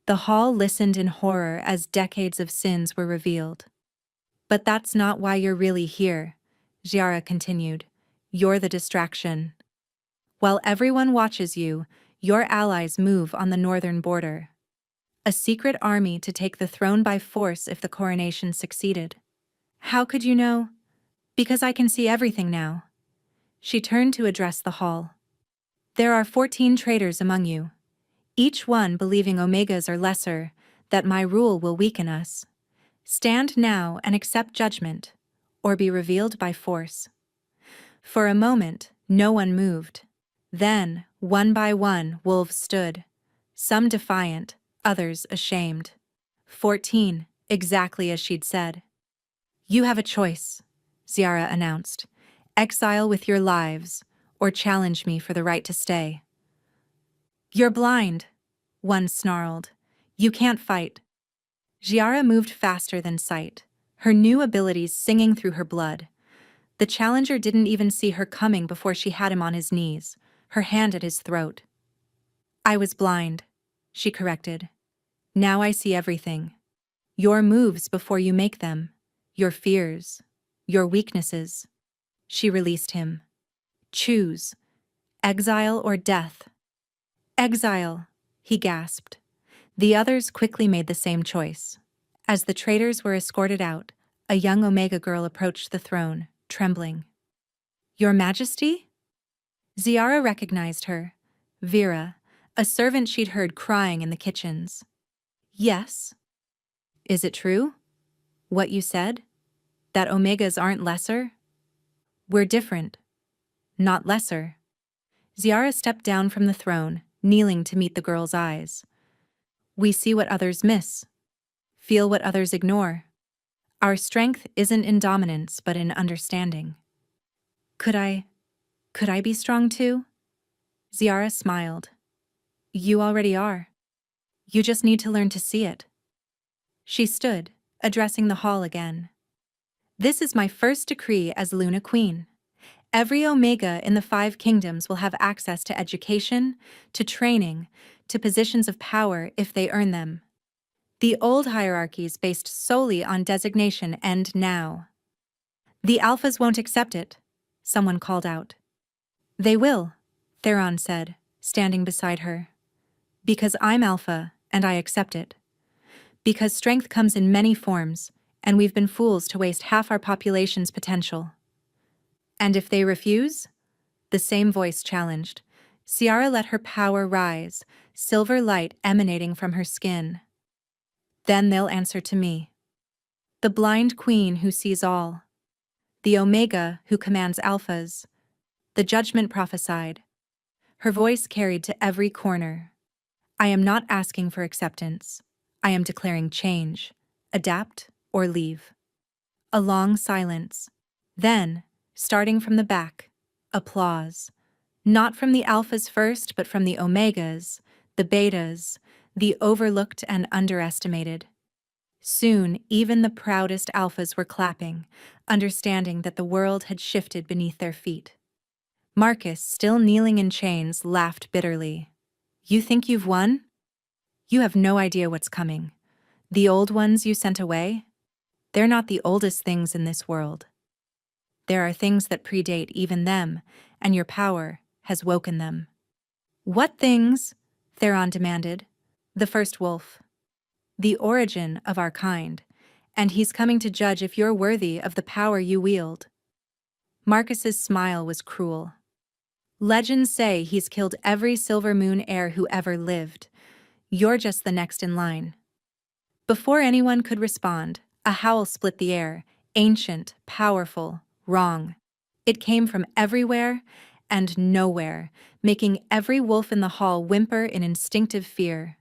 The hall listened in horror as decades of sins were revealed. "But that's not why you're really here," Ziara continued. "You're the distraction. While everyone watches you, your allies move on the northern border. A secret army to take the throne by force if the coronation succeeded." "How could you know?" "Because I can see everything now." She turned to address the hall. "There are 14 traitors among you, each one believing Omegas are lesser, that my rule will weaken us. Stand now and accept judgment, or be revealed by force." For a moment, no one moved. Then, one by one, wolves stood, some defiant, others ashamed. 14, exactly as she'd said. "You have a choice," Ziara announced. "Exile with your lives, or challenge me for the right to stay." "You're blind," one snarled. "You can't fight." Ziara moved faster than sight, her new abilities singing through her blood. The challenger didn't even see her coming before she had him on his knees, her hand at his throat. "I was blind," she corrected. "Now I see everything. Your moves before you make them, your fears, your weaknesses." She released him. "Choose, exile or death." "Exile," he gasped. The others quickly made the same choice. As the traitors were escorted out, a young Omega girl approached the throne, trembling. "Your Majesty?" Ziara recognized her. Vera, a servant she'd heard crying in the kitchens. "Yes." "Is it true? What you said? That Omegas aren't lesser?" "We're different. Not lesser." Ziara stepped down from the throne, kneeling to meet the girl's eyes. "We see what others miss, feel what others ignore. Our strength isn't in dominance, but in understanding." Could I be strong too?" Ziara smiled. "You already are. You just need to learn to see it." She stood, addressing the hall again. "This is my first decree as Luna Queen. Every Omega in the 5 kingdoms will have access to education, to training, to positions of power if they earn them. The old hierarchies based solely on designation end now." "The Alphas won't accept it," someone called out. "They will," Theron said, standing beside her. "Because I'm Alpha, and I accept it. Because strength comes in many forms, and we've been fools to waste half our population's potential." "And if they refuse?" The same voice challenged. Ziara let her power rise, silver light emanating from her skin. "Then they'll answer to me. The blind queen who sees all. The Omega who commands alphas. The judgment prophesied." Her voice carried to every corner. "I am not asking for acceptance. I am declaring change. Adapt or leave." A long silence. Then, starting from the back, applause. Not from the alphas first, but from the Omegas, the betas, the overlooked and underestimated. Soon, even the proudest alphas were clapping, understanding that the world had shifted beneath their feet. Marcus, still kneeling in chains, laughed bitterly. You think you've won? You have no idea what's coming. The old ones you sent away? They're not the oldest things in this world. There are things that predate even them, and your power has woken them. What things? Theron demanded. The first wolf. The origin of our kind, and he's coming to judge if you're worthy of the power you wield. Marcus's smile was cruel. Legends say he's killed every Silver Moon heir who ever lived. You're just the next in line. Before anyone could respond, a howl split the air, ancient, powerful, wrong. It came from everywhere and nowhere, making every wolf in the hall whimper in instinctive fear.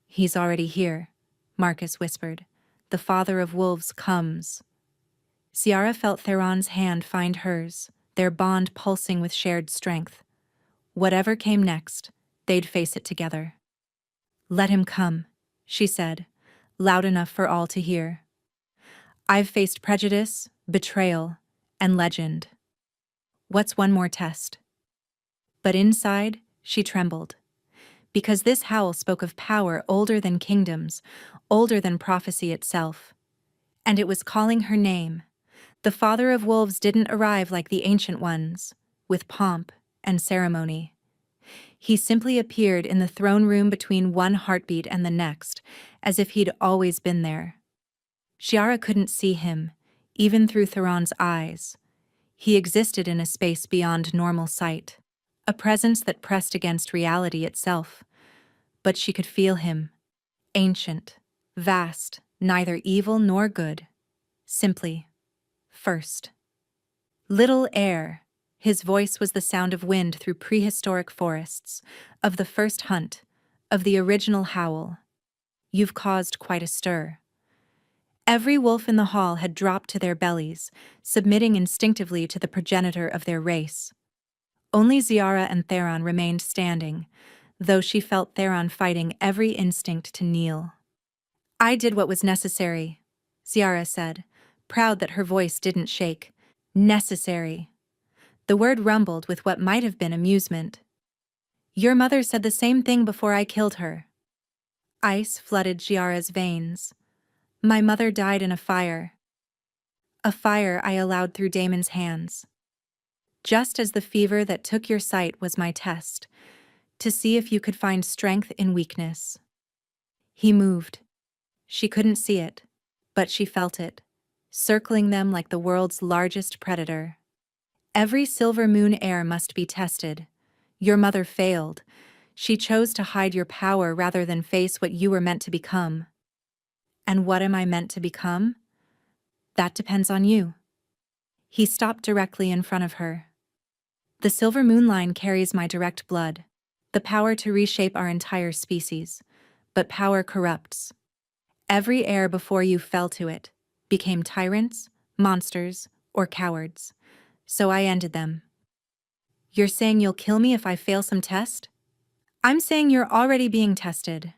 He's already here, Marcus whispered. The father of wolves comes. Ciara felt Theron's hand find hers, their bond pulsing with shared strength. Whatever came next, they'd face it together. Let him come, she said, loud enough for all to hear. I've faced prejudice, betrayal, and legend. What's one more test? But inside, she trembled. Because this howl spoke of power older than kingdoms, older than prophecy itself. And it was calling her name. The father of wolves didn't arrive like the ancient ones, with pomp and ceremony. He simply appeared in the throne room between one heartbeat and the next, as if he'd always been there. Ciara couldn't see him, even through Theron's eyes. He existed in a space beyond normal sight, a presence that pressed against reality itself. But she could feel him, ancient, vast, neither evil nor good. Simply, first. Little heir. His voice was the sound of wind through prehistoric forests, of the first hunt, of the original howl. You've caused quite a stir. Every wolf in the hall had dropped to their bellies, submitting instinctively to the progenitor of their race. Only Ciara and Theron remained standing, though she felt Theron fighting every instinct to kneel. I did what was necessary, Ciara said, proud that her voice didn't shake. Necessary. The word rumbled with what might have been amusement. Your mother said the same thing before I killed her. Ice flooded Ciara's veins. My mother died in a fire. A fire I allowed through Damon's hands. Just as the fever that took your sight was my test, to see if you could find strength in weakness. He moved. She couldn't see it, but she felt it, circling them like the world's largest predator. Every Silver Moon heir must be tested. Your mother failed. She chose to hide your power rather than face what you were meant to become. And what am I meant to become? That depends on you. He stopped directly in front of her. The Silver Moon line carries my direct blood, the power to reshape our entire species. But power corrupts. Every heir before you fell to it, became tyrants, monsters, or cowards. So I ended them. You're saying you'll kill me if I fail some test? I'm saying you're already being tested.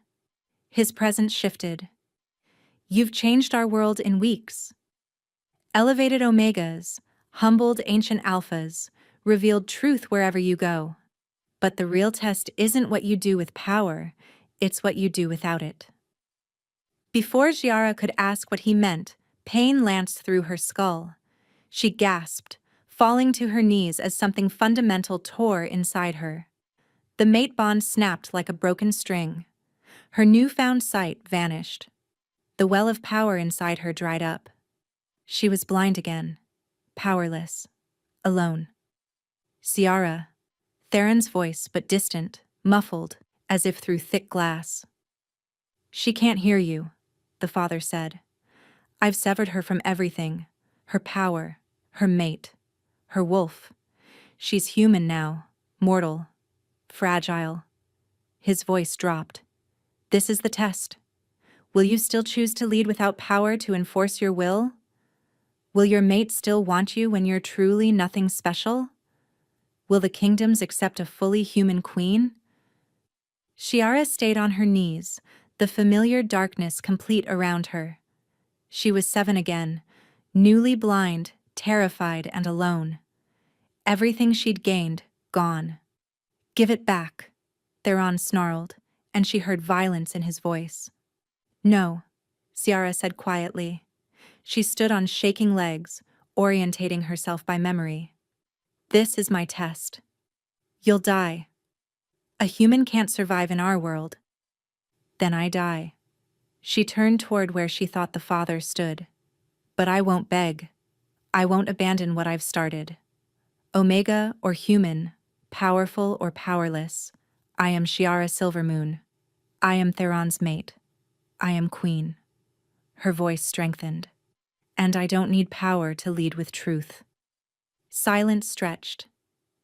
His presence shifted. You've changed our world in weeks. Elevated omegas, humbled ancient alphas, revealed truth wherever you go. But the real test isn't what you do with power, it's what you do without it. Before Ciara could ask what he meant, pain lanced through her skull. She gasped, falling to her knees as something fundamental tore inside her. The mate bond snapped like a broken string. Her newfound sight vanished. The well of power inside her dried up. She was blind again, powerless, alone. Ciara. Theron's voice, but distant, muffled, as if through thick glass. She can't hear you, the father said. I've severed her from everything, her power, her mate, her wolf. She's human now, mortal, fragile. His voice dropped. This is the test. Will you still choose to lead without power to enforce your will? Will your mate still want you when you're truly nothing special? Will the kingdoms accept a fully human queen? Ciara stayed on her knees, the familiar darkness complete around her. She was 7 again, newly blind, terrified, and alone. everything she'd gained, gone. "Give it back," Theron snarled, and she heard violence in his voice. "No," Ciara said quietly. She stood on shaking legs, orientating herself by memory. "This is my test. You'll die. A human can't survive in our world. Then I die." She turned toward where she thought the father stood. "But I won't beg. I won't abandon what I've started. Omega or human, powerful or powerless, I am Ciara Silvermoon. I am Theron's mate. I am queen." Her voice strengthened. "And I don't need power to lead with truth." Silence stretched.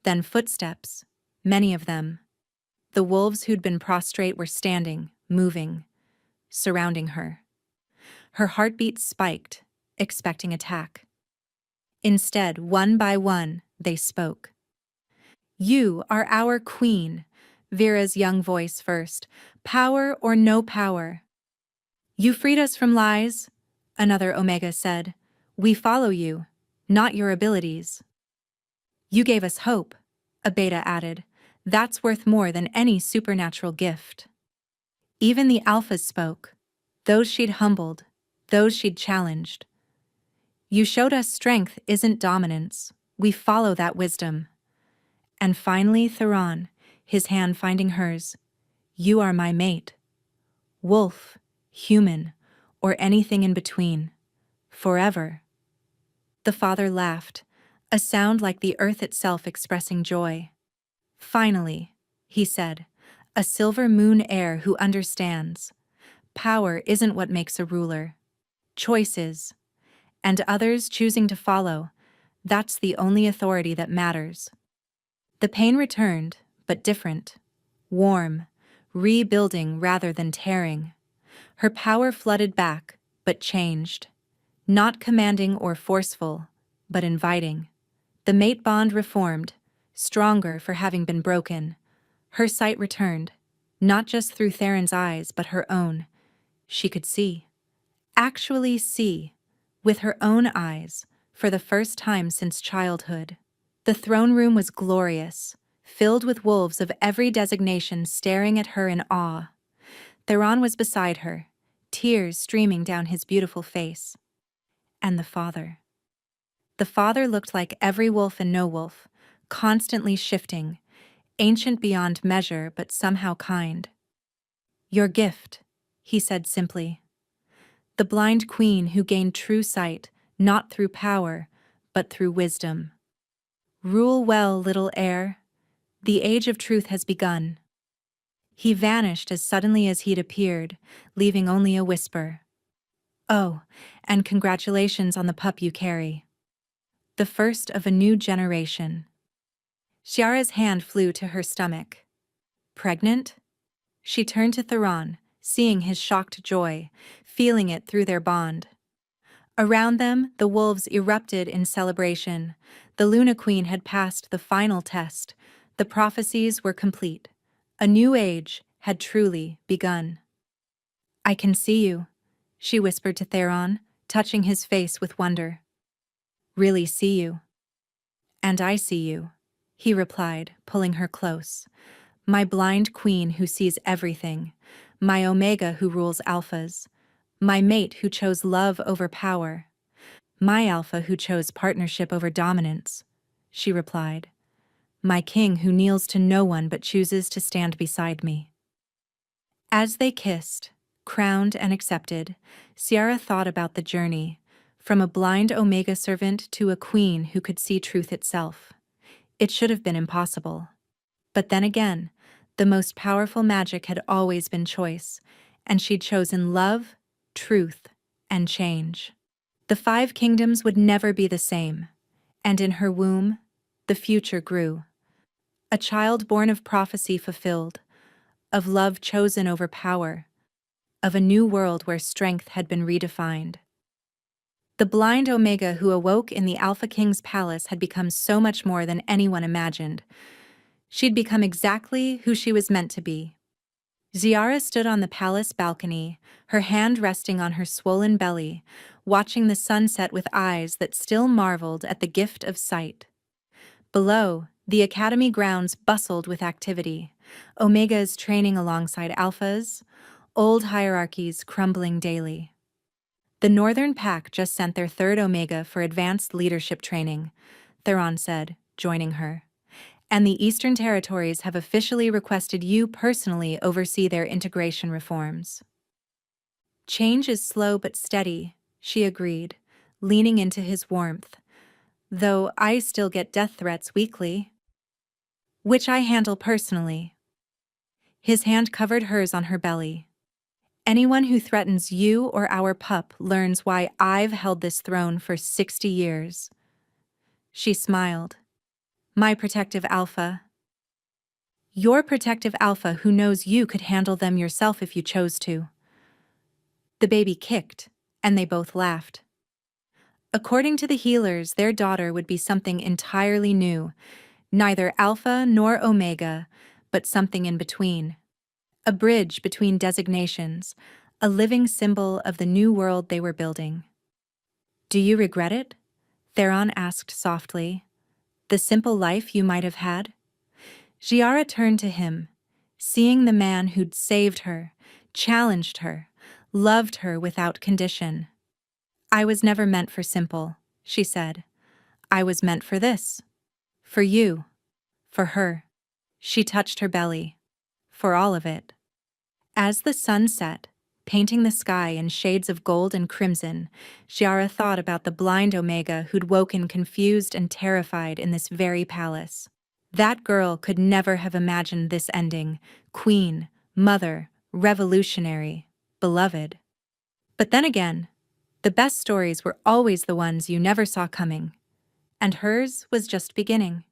Then footsteps, many of them. The wolves who'd been prostrate were standing, moving, surrounding her. Her heartbeat spiked, expecting attack. Instead, one by one, they spoke. "You are our queen," Vera's young voice first. "Power or no power." "You freed us from lies," another Omega said. "We follow you, not your abilities." "You gave us hope," a Beta added. "That's worth more than any supernatural gift." Even the Alphas spoke, those she'd humbled, those she'd challenged. "You showed us strength isn't dominance. We follow that wisdom." And finally Theron, his hand finding hers. "You are my mate. Wolf, human, or anything in between. Forever." The father laughed, a sound like the earth itself expressing joy. "Finally," he said, "a silver moon heir who understands. Power isn't what makes a ruler. Choices, and others choosing to follow, that's the only authority that matters." The pain returned, but different. Warm, rebuilding rather than tearing. Her power flooded back, but changed. Not commanding or forceful, but inviting. The mate bond reformed, stronger for having been broken. Her sight returned, not just through Theron's eyes, but her own. She could see. Actually see, with her own eyes, for the first time since childhood. The throne room was glorious, filled with wolves of every designation staring at her in awe. Theron was beside her, tears streaming down his beautiful face. And the father. The father looked like every wolf and no wolf, constantly shifting, ancient beyond measure but somehow kind. "Your gift," he said simply. "The blind queen who gained true sight, not through power, but through wisdom. Rule well, little heir. The age of truth has begun." He vanished as suddenly as he'd appeared, leaving only a whisper. "Oh, and congratulations on the pup you carry. The first of a new generation." Ciara's hand flew to her stomach. "Pregnant?" She turned to Theron, seeing his shocked joy, feeling it through their bond. Around them, the wolves erupted in celebration. The Luna Queen had passed the final test. The prophecies were complete. A new age had truly begun. "I can see you," she whispered to Theron, touching his face with wonder. "Really see you." "And I see you," he replied, pulling her close. "My blind queen who sees everything. My Omega who rules alphas. My mate who chose love over power. My alpha who chose partnership over dominance," she replied. "My king who kneels to no one but chooses to stand beside me." As they kissed, crowned and accepted, Ciara thought about the journey, from a blind Omega servant to a queen who could see truth itself. It should have been impossible. But then again, the most powerful magic had always been choice, and she'd chosen love, truth, and change. The 5 kingdoms would never be the same, and in her womb, the future grew. A child born of prophecy fulfilled, of love chosen over power, of a new world where strength had been redefined. The blind Omega who awoke in the Alpha King's palace had become so much more than anyone imagined. She'd become exactly who she was meant to be. Ciara stood on the palace balcony, her hand resting on her swollen belly, watching the sunset with eyes that still marveled at the gift of sight. Below, the academy grounds bustled with activity. Omegas training alongside alphas, old hierarchies crumbling daily. The Northern Pack just sent their third Omega for advanced leadership training, Theron said, joining her. And the Eastern Territories have officially requested you personally oversee their integration reforms. Change is slow but steady, she agreed, leaning into his warmth. Though I still get death threats weekly. Which I handle personally. His hand covered hers on her belly. Anyone who threatens you or our pup learns why I've held this throne for 60 years. She smiled. My protective alpha. Your protective alpha who knows you could handle them yourself if you chose to. The baby kicked, and they both laughed. According to the healers, their daughter would be something entirely new, neither alpha nor omega, but something in between. A bridge between designations, a living symbol of the new world they were building. Do you regret it? Theron asked softly. The simple life you might have had? Giara turned to him, seeing the man who'd saved her, challenged her, loved her without condition. I was never meant for simple, she said. I was meant for this. For you. For her. She touched her belly. For all of it. As the sun set, painting the sky in shades of gold and crimson, Giara thought about the blind Omega who'd woken confused and terrified in this very palace. That girl could never have imagined this ending, queen, mother, revolutionary, beloved. But then again, the best stories were always the ones you never saw coming, and hers was just beginning.